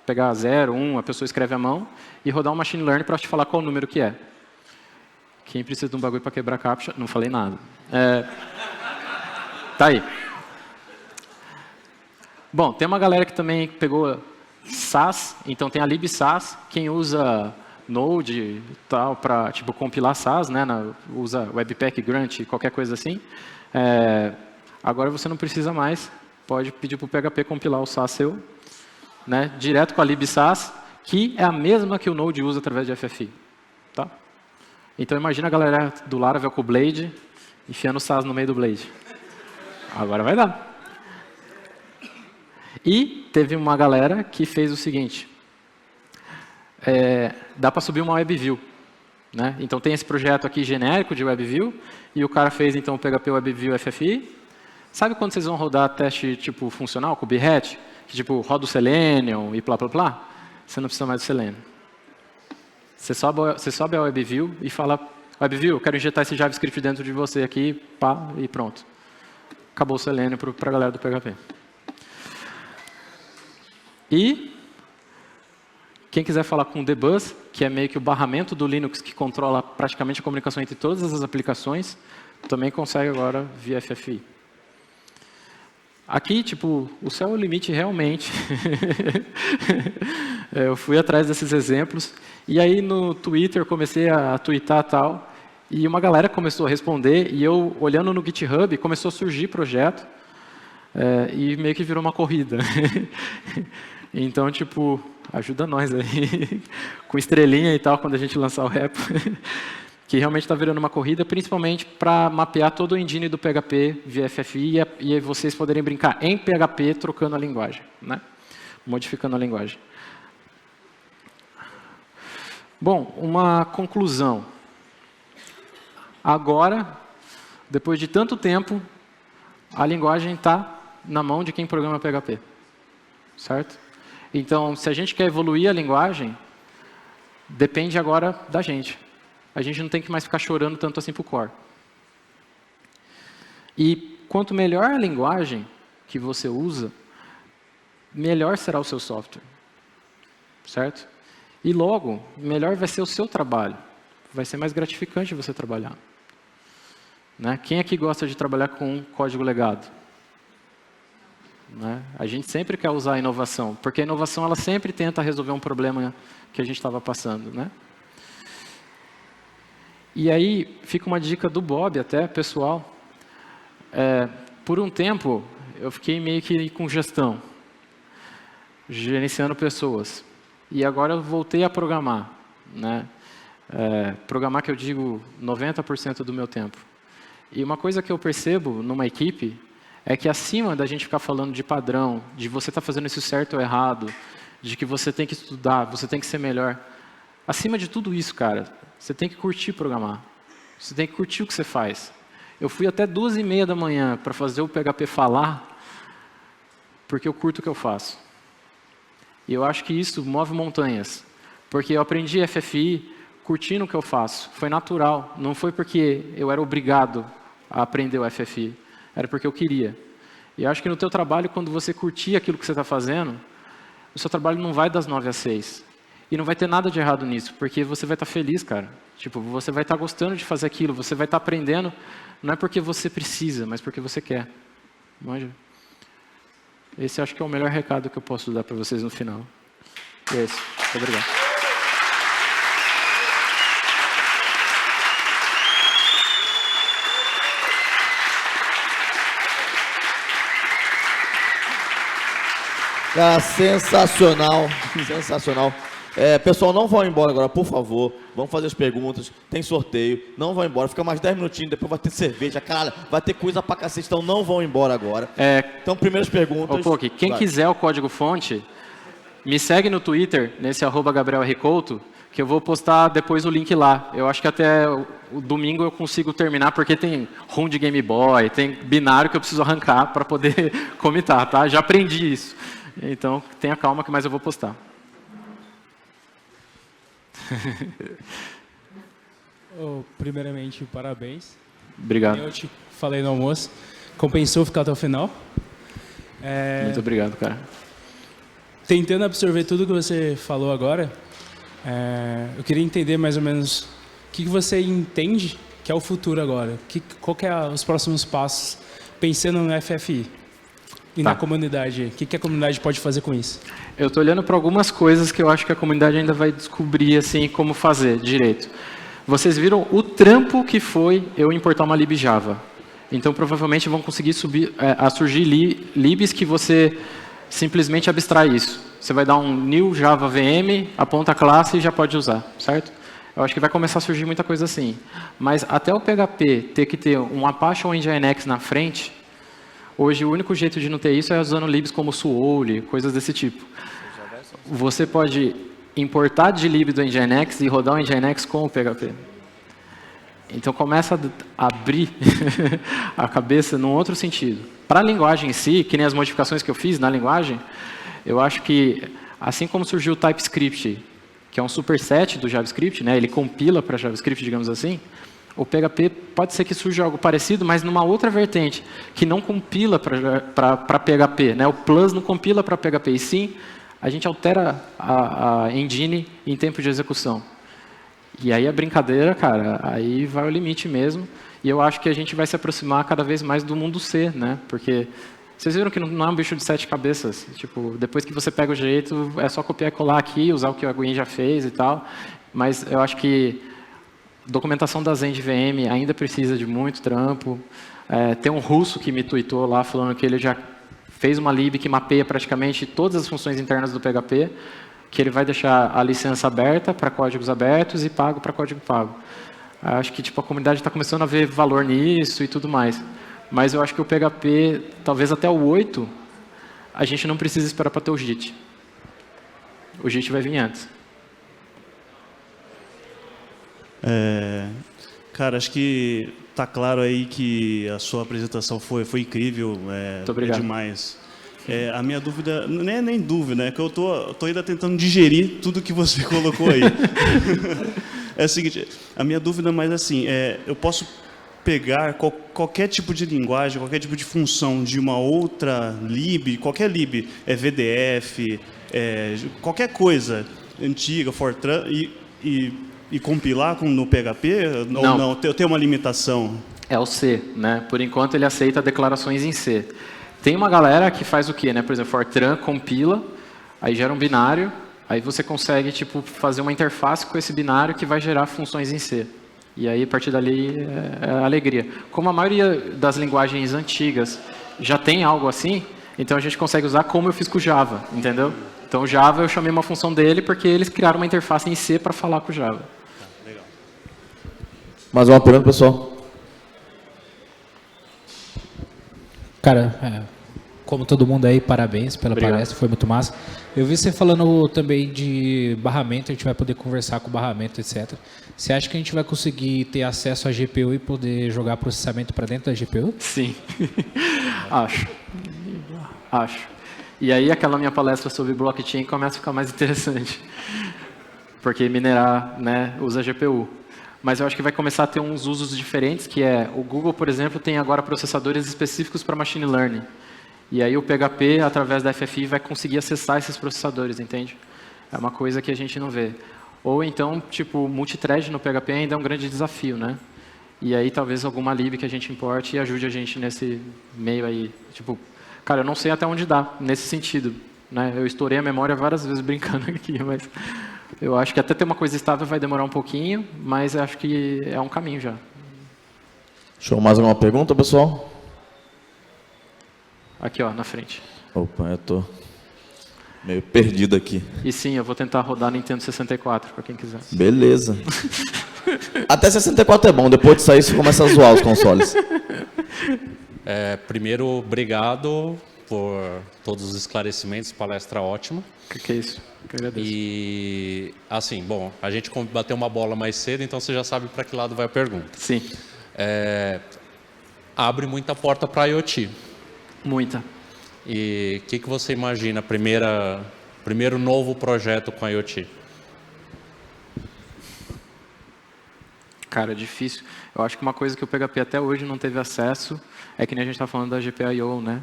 Speaker 3: pegar 0, 1, a pessoa escreve à mão, e rodar um machine learning para te falar qual número que é. Quem precisa de um bagulho para quebrar captcha? Não falei nada. Tá aí. Bom, tem uma galera que também pegou SAS, então tem a libsas, quem usa Node e tal para tipo compilar SAS, né, usa Webpack, Grunt, qualquer coisa assim. Agora você não precisa mais, pode pedir para o PHP compilar o SAS seu, né, direto com a libsas, que é a mesma que o Node usa através de FFI, tá? Então imagina a galera do Laravel com o Blade enfiando o SAS no meio do Blade. Agora vai dar. E teve uma galera que fez o seguinte, dá para subir uma WebView, né? Então tem esse projeto aqui genérico de WebView, e o cara fez então o PHP WebView FFI. Sabe quando vocês vão rodar teste tipo funcional com o Behat, que tipo roda o Selenium e blá blá blá? Você não precisa mais do Selenium. Você sobe a WebView e fala, WebView, eu quero injetar esse JavaScript dentro de você aqui, pá, e pronto. Acabou o Selenium para a galera do PHP. E quem quiser falar com o Dbus, que é meio que o barramento do Linux que controla praticamente a comunicação entre todas as aplicações, também consegue agora via FFI. Aqui, tipo, o céu é o limite realmente. Eu fui atrás desses exemplos, e aí no Twitter comecei a twittar e tal, e uma galera começou a responder, e eu, olhando no GitHub, começou a surgir projeto, e meio que virou uma corrida. Então, tipo, ajuda nós aí, com estrelinha e tal, quando a gente lançar o repo, que realmente está virando uma corrida, principalmente para mapear todo o engine do PHP via FFI, e vocês poderem brincar em PHP trocando a linguagem, né? Modificando a linguagem. Bom, uma conclusão. Agora, depois de tanto tempo, a linguagem está na mão de quem programa PHP, certo? Então, se a gente quer evoluir a linguagem, depende agora da gente. A gente não tem que mais ficar chorando tanto assim para o core. E quanto melhor a linguagem que você usa, melhor será o seu software, certo? E logo, melhor vai ser o seu trabalho. Vai ser mais gratificante você trabalhar. Né? Quem aqui gosta de trabalhar com código legado? Né? A gente sempre quer usar a inovação, porque a inovação ela sempre tenta resolver um problema que a gente estava passando. Né? E aí, fica uma dica do Bob até, pessoal. Por um tempo, eu fiquei meio que com gestão, gerenciando pessoas. E agora eu voltei a programar. Né? Programar que eu digo 90% do meu tempo. E uma coisa que eu percebo numa equipe é que acima da gente ficar falando de padrão, de você estar fazendo isso certo ou errado, de que você tem que estudar, você tem que ser melhor, acima de tudo isso, cara, você tem que curtir programar. Você tem que curtir o que você faz. Eu fui até 2h30 da manhã para fazer o PHP falar, porque eu curto o que eu faço. E eu acho que isso move montanhas. Porque eu aprendi FFI curtindo o que eu faço. Foi natural. Não foi porque eu era obrigado a aprender o FFI. Era porque eu queria. E eu acho que no teu trabalho, quando você curtir aquilo que você está fazendo, o seu trabalho não vai das 9 às 6. E não vai ter nada de errado nisso, porque você vai estar feliz, cara. Tipo, você vai estar gostando de fazer aquilo, você vai estar aprendendo, não é porque você precisa, mas porque você quer. Manja? Esse acho que é o melhor recado que eu posso dar para vocês no final. É esse. Muito obrigado.
Speaker 1: Cara, sensacional, sensacional. Pessoal, não vão embora agora, por favor. Vamos fazer as perguntas, tem sorteio. Não vão embora, fica mais 10 minutinhos, depois vai ter cerveja. Cara, vai ter coisa pra cacete, então não vão embora agora. Então, primeiras perguntas.
Speaker 3: Pok, quem quiser o código-fonte, me segue no Twitter, nesse @GabrielRCouto, que eu vou postar depois o link lá. Eu acho que até o domingo eu consigo terminar, porque tem ROM de Game Boy, tem binário que eu preciso arrancar para poder comitar, tá? Já aprendi isso. Então, tenha calma que mais eu vou postar.
Speaker 4: Primeiramente, parabéns.
Speaker 3: Obrigado.
Speaker 4: Eu te falei no almoço. Compensou ficar até o final.
Speaker 3: Muito obrigado, cara.
Speaker 4: Tentando absorver tudo que você falou agora, eu queria entender mais ou menos o que você entende que é o futuro agora. Qual que é os próximos passos, pensando no FFI? E na comunidade, o que a comunidade pode fazer com isso?
Speaker 3: Eu estou olhando para algumas coisas que eu acho que a comunidade ainda vai descobrir assim como fazer direito. Vocês viram o trampo que foi eu importar uma lib Java. Então, provavelmente vão conseguir surgir libs que você simplesmente abstrai isso. Você vai dar um new Java VM, aponta a classe e já pode usar, certo? Eu acho que vai começar a surgir muita coisa assim. Mas até o PHP ter que ter um Apache ou um Nginx na frente, hoje o único jeito de não ter isso é usando libs como Suole, coisas desse tipo. Você pode importar de lib do Nginx e rodar o Nginx com o PHP. Então começa a abrir a cabeça num outro sentido. Para a linguagem em si, que nem as modificações que eu fiz na linguagem, eu acho que, assim como surgiu o TypeScript, que é um superset do JavaScript, né, ele compila para JavaScript, digamos assim, o PHP pode ser que surja algo parecido, mas numa outra vertente, que não compila para PHP. Né? O Plus não compila para PHP, e sim, a gente altera a engine em tempo de execução. E aí a brincadeira, cara, aí vai ao limite mesmo. E eu acho que a gente vai se aproximar cada vez mais do mundo C, né? Porque Vocês viram que não é um bicho de 7 cabeças. Tipo, depois que você pega o jeito, é só copiar e colar aqui, usar o que o Gwen já fez e tal. Mas eu acho que documentação da Zen de VM ainda precisa de muito trampo. Tem um russo que me tweetou lá falando que ele já fez uma lib que mapeia praticamente todas as funções internas do PHP, que ele vai deixar a licença aberta para códigos abertos e pago para código pago. Acho que tipo, a comunidade está começando a ver valor nisso e tudo mais. Mas eu acho que o PHP, talvez até o 8, a gente não precisa esperar para ter o JIT. O JIT vai vir antes.
Speaker 5: Cara, acho que tá claro aí que a sua apresentação foi incrível.
Speaker 3: Muito obrigado.
Speaker 5: É demais. A minha dúvida, não é nem dúvida, é que eu tô ainda tentando digerir tudo que você colocou aí. É o seguinte, a minha dúvida mais assim, eu posso pegar qualquer tipo de linguagem, qualquer tipo de função de uma outra lib, qualquer lib, VDF, qualquer coisa antiga, Fortran, e compilar no PHP?
Speaker 3: Não.
Speaker 5: Ou não? Tem uma limitação?
Speaker 3: É o C, né? Por enquanto ele aceita declarações em C. Tem uma galera que faz o quê, né? Por exemplo, Fortran compila, aí gera um binário, aí você consegue tipo fazer uma interface com esse binário que vai gerar funções em C. E aí, a partir dali, é alegria. Como a maioria das linguagens antigas já tem algo assim, então a gente consegue usar como eu fiz com o Java, entendeu? Então, o Java, eu chamei uma função dele porque eles criaram uma interface em C para falar com o Java.
Speaker 5: Legal.
Speaker 1: Mais uma pergunta, pessoal?
Speaker 6: Cara, como todo mundo aí, parabéns pela
Speaker 3: Obrigado.
Speaker 6: palestra, foi muito massa. Eu vi você falando também de barramento, a gente vai poder conversar com o barramento, etc. Você acha que a gente vai conseguir ter acesso à GPU e poder jogar processamento para dentro da GPU?
Speaker 3: Sim. Acho. E aí, aquela minha palestra sobre blockchain começa a ficar mais interessante. Porque minerar, né, usa GPU. Mas eu acho que vai começar a ter uns usos diferentes, que o Google, por exemplo, tem agora processadores específicos para machine learning. E aí o PHP, através da FFI, vai conseguir acessar esses processadores, entende? É uma coisa que a gente não vê. Ou então, tipo, multithread no PHP ainda é um grande desafio, né? E aí talvez alguma lib que a gente importe e ajude a gente nesse meio aí. Tipo, cara, eu não sei até onde dá, nesse sentido. Né? Eu estourei a memória várias vezes brincando aqui, mas eu acho que até ter uma coisa estável vai demorar um pouquinho, mas eu acho que é um caminho já.
Speaker 1: Show. Mais alguma pergunta, pessoal?
Speaker 3: Aqui, ó, na frente.
Speaker 1: Opa, eu tô meio perdido aqui.
Speaker 3: E sim, eu vou tentar rodar Nintendo 64, para quem quiser.
Speaker 1: Beleza. Até 64 é bom, depois disso aí você começa a zoar os consoles.
Speaker 7: Primeiro, obrigado por todos os esclarecimentos, palestra ótima.
Speaker 3: Que é isso? Que agradeço.
Speaker 7: E, assim, bom, a gente bateu uma bola mais cedo, então você já sabe para que lado vai a pergunta.
Speaker 3: Sim.
Speaker 7: Abre muita porta para IoT.
Speaker 3: Muita.
Speaker 7: E o que você imagina, primeiro novo projeto com IoT?
Speaker 3: Cara, é difícil. Eu acho que uma coisa que o PHP até hoje não teve acesso é que nem a gente está falando da GPIO, né?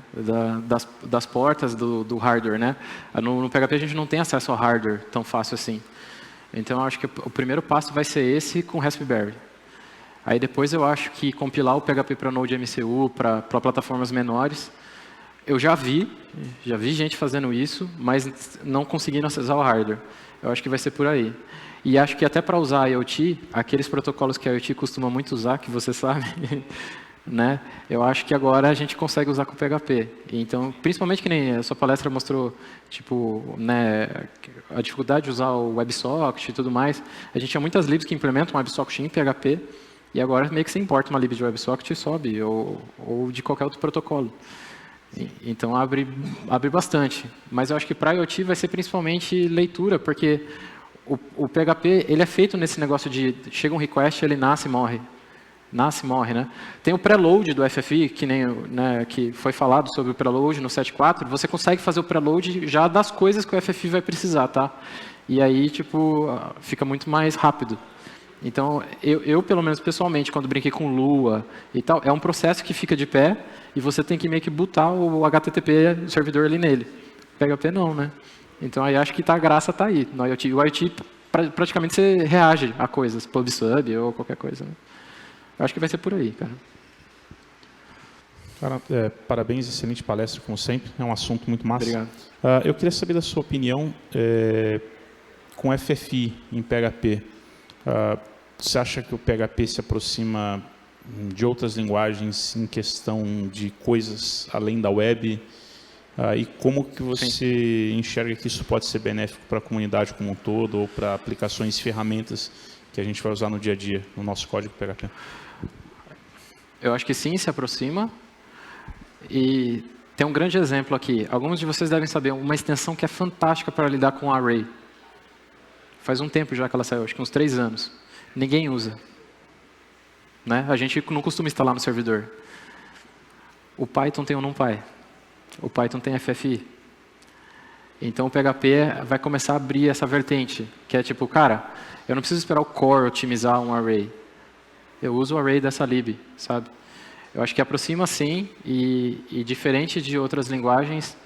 Speaker 3: Das portas do hardware, né? No PHP a gente não tem acesso ao hardware tão fácil assim. Então eu acho que o primeiro passo vai ser esse com Raspberry. Aí depois eu acho que compilar o PHP para Node MCU, para plataformas menores, eu já vi gente fazendo isso, mas não conseguindo acessar o hardware. Eu acho que vai ser por aí. E acho que até para usar IoT, aqueles protocolos que a IoT costuma muito usar, que você sabe, né? Eu acho que agora a gente consegue usar com o PHP. Então, principalmente que nem a sua palestra mostrou, tipo, né, a dificuldade de usar o WebSocket e tudo mais. A gente tinha muitas libs que implementam WebSocket em PHP, e agora meio que você importa uma lib de WebSocket e sobe, ou de qualquer outro protocolo. Então abre bastante. Mas eu acho que para IoT vai ser principalmente leitura, porque o PHP ele é feito nesse negócio de chega um request, ele nasce e morre. Nasce e morre, né? Tem o preload do FFI, que nem, né, que foi falado sobre o preload no 7.4. Você consegue fazer o preload já das coisas que o FFI vai precisar, tá? E aí, tipo, fica muito mais rápido. Então, eu, pelo menos pessoalmente, quando brinquei com Lua e tal, é um processo que fica de pé e você tem que meio que botar o HTTP o servidor ali nele. PHP não, né? Então, aí acho que a graça tá aí. No IoT, o IoT, praticamente você reage a coisas, PubSub ou qualquer coisa. Né? Eu acho que vai ser por aí, cara.
Speaker 8: Cara, parabéns, excelente palestra, como sempre. É um assunto muito massa.
Speaker 3: Obrigado.
Speaker 8: Eu queria saber da sua opinião com FFI em PHP. Você acha que o PHP se aproxima de outras linguagens em questão de coisas além da web? E como que você enxerga que isso pode ser benéfico para a comunidade como um todo ou para aplicações e ferramentas que a gente vai usar no dia a dia, no nosso código PHP?
Speaker 3: Eu acho que sim, se aproxima. E tem um grande exemplo aqui. Alguns de vocês devem saber uma extensão que é fantástica para lidar com array. Faz um tempo já que ela saiu, acho que uns 3 anos. Ninguém usa. Né? A gente não costuma instalar no servidor. O Python tem o NumPy. O Python tem FFI. Então o PHP vai começar a abrir essa vertente, que é tipo, cara, eu não preciso esperar o core otimizar um array. Eu uso o array dessa lib, sabe? Eu acho que aproxima sim, e diferente de outras linguagens,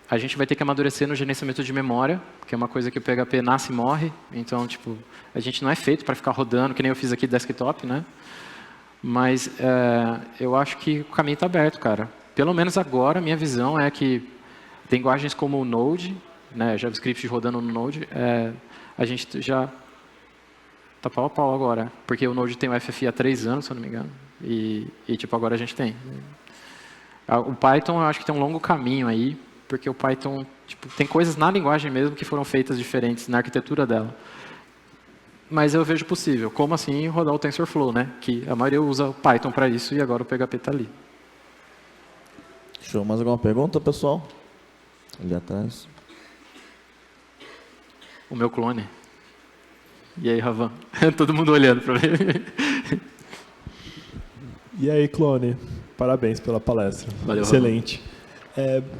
Speaker 3: a gente vai ter que amadurecer no gerenciamento de memória, que é uma coisa que o PHP nasce e morre. Então, tipo, a gente não é feito para ficar rodando, que nem eu fiz aqui desktop, né? Mas eu acho que o caminho está aberto, cara. Pelo menos agora, minha visão é que linguagens como o Node, né, JavaScript rodando no Node, a gente já está pau a pau agora. Porque o Node tem o FFI há 3 anos, se eu não me engano. E tipo, agora a gente tem. O Python, eu acho que tem um longo caminho aí, porque o Python, tipo, tem coisas na linguagem mesmo que foram feitas diferentes na arquitetura dela. Mas eu vejo possível. Como assim rodar o TensorFlow, né? Que a maioria usa o Python para isso e agora o PHP está ali.
Speaker 1: Show. Mais alguma pergunta, pessoal? Ali atrás.
Speaker 3: O meu clone. E aí, Ravan? Todo mundo olhando para mim.
Speaker 9: E aí, clone? Parabéns pela palestra.
Speaker 3: Valeu,
Speaker 9: excelente.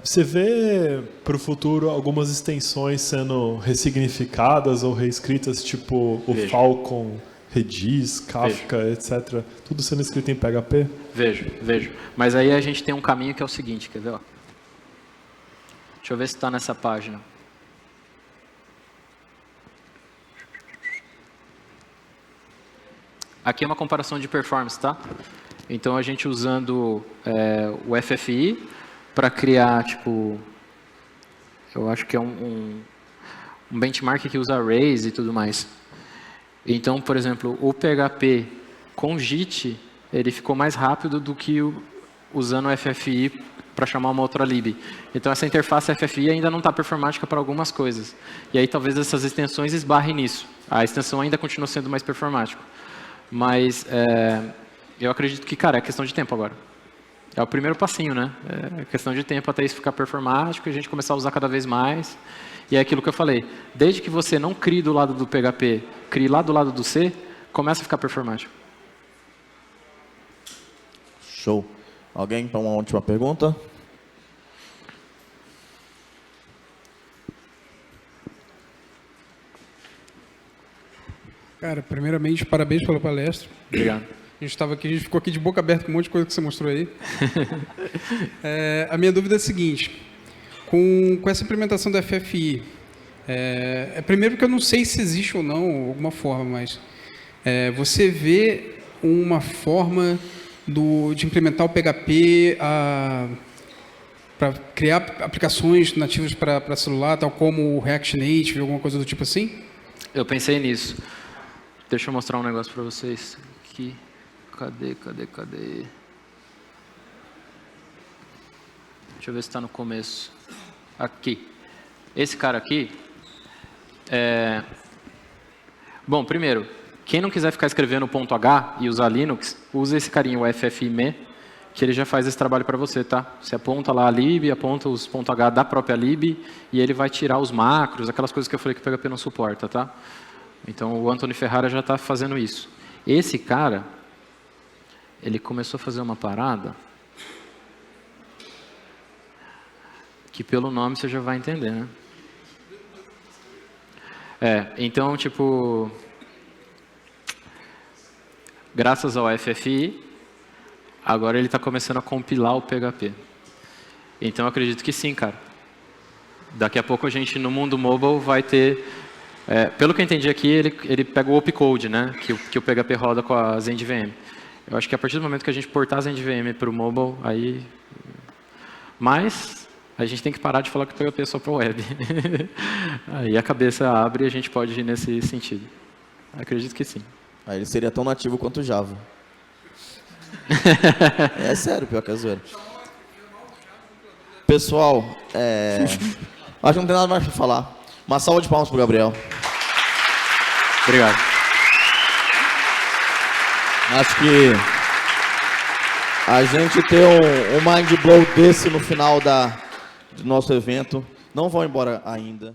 Speaker 9: Você vê para o futuro algumas extensões sendo ressignificadas ou reescritas, tipo o Falcon, Redis, Kafka, etc. Tudo sendo escrito em PHP?
Speaker 3: Vejo. Mas aí a gente tem um caminho que é o seguinte, quer ver? Ó? Deixa eu ver se está nessa página. Aqui é uma comparação de performance, tá? Então a gente usando o FFI para criar, tipo, eu acho que é um benchmark que usa arrays e tudo mais. Então, por exemplo, o PHP com JIT, ele ficou mais rápido do que usando o FFI para chamar uma outra lib. Então essa interface FFI ainda não está performática para algumas coisas. E aí talvez essas extensões esbarrem nisso. A extensão ainda continua sendo mais performática. Mas eu acredito que, cara, é questão de tempo agora. É o primeiro passinho, né? É questão de tempo até isso ficar performático e a gente começar a usar cada vez mais. E é aquilo que eu falei. Desde que você não crie do lado do PHP, crie lá do lado do C, começa a ficar performático.
Speaker 1: Show. Alguém para uma última pergunta?
Speaker 10: Cara, primeiramente, parabéns pela palestra.
Speaker 3: Obrigado.
Speaker 10: A gente ficou aqui de boca aberta com um monte de coisa que você mostrou aí. A minha dúvida é a seguinte, com essa implementação da FFI, primeiro que eu não sei se existe ou não alguma forma, mas você vê uma forma de implementar o PHP para criar aplicações nativas para celular, tal como o React Native, alguma coisa do tipo assim?
Speaker 3: Eu pensei nisso. Deixa eu mostrar um negócio para vocês aqui. Cadê? Deixa eu ver se está no começo. Aqui. Esse cara aqui Bom, primeiro, quem não quiser ficar escrevendo .h e usar Linux, usa esse carinha, o FFmpeg, que ele já faz esse trabalho para você, tá? Você aponta lá a lib, aponta os .h da própria lib e ele vai tirar os macros, aquelas coisas que eu falei que o PHP não suporta, tá? Então o Anthony Ferrara já está fazendo isso. Esse cara, ele começou a fazer uma parada que pelo nome você já vai entender, né? Então, tipo, graças ao FFI, agora ele está começando a compilar o PHP. Então, eu acredito que sim, cara. Daqui a pouco a gente, no mundo mobile, vai ter... pelo que eu entendi aqui, ele pega o opcode, né? Que o PHP roda com a ZendVM. Eu acho que a partir do momento que a gente portar as NVM para o mobile, aí... Mas a gente tem que parar de falar que o PHP é só para o web. Aí a cabeça abre e a gente pode ir nesse sentido. Acredito que sim.
Speaker 1: Aí ele seria tão nativo quanto o Java. É sério, pior que é zoeira. Pessoal, acho que não tem nada mais para falar. Uma salva de palmas pro Gabriel.
Speaker 3: Obrigado.
Speaker 1: Acho que a gente ter um mind blow desse no final do nosso evento. Não vão embora ainda.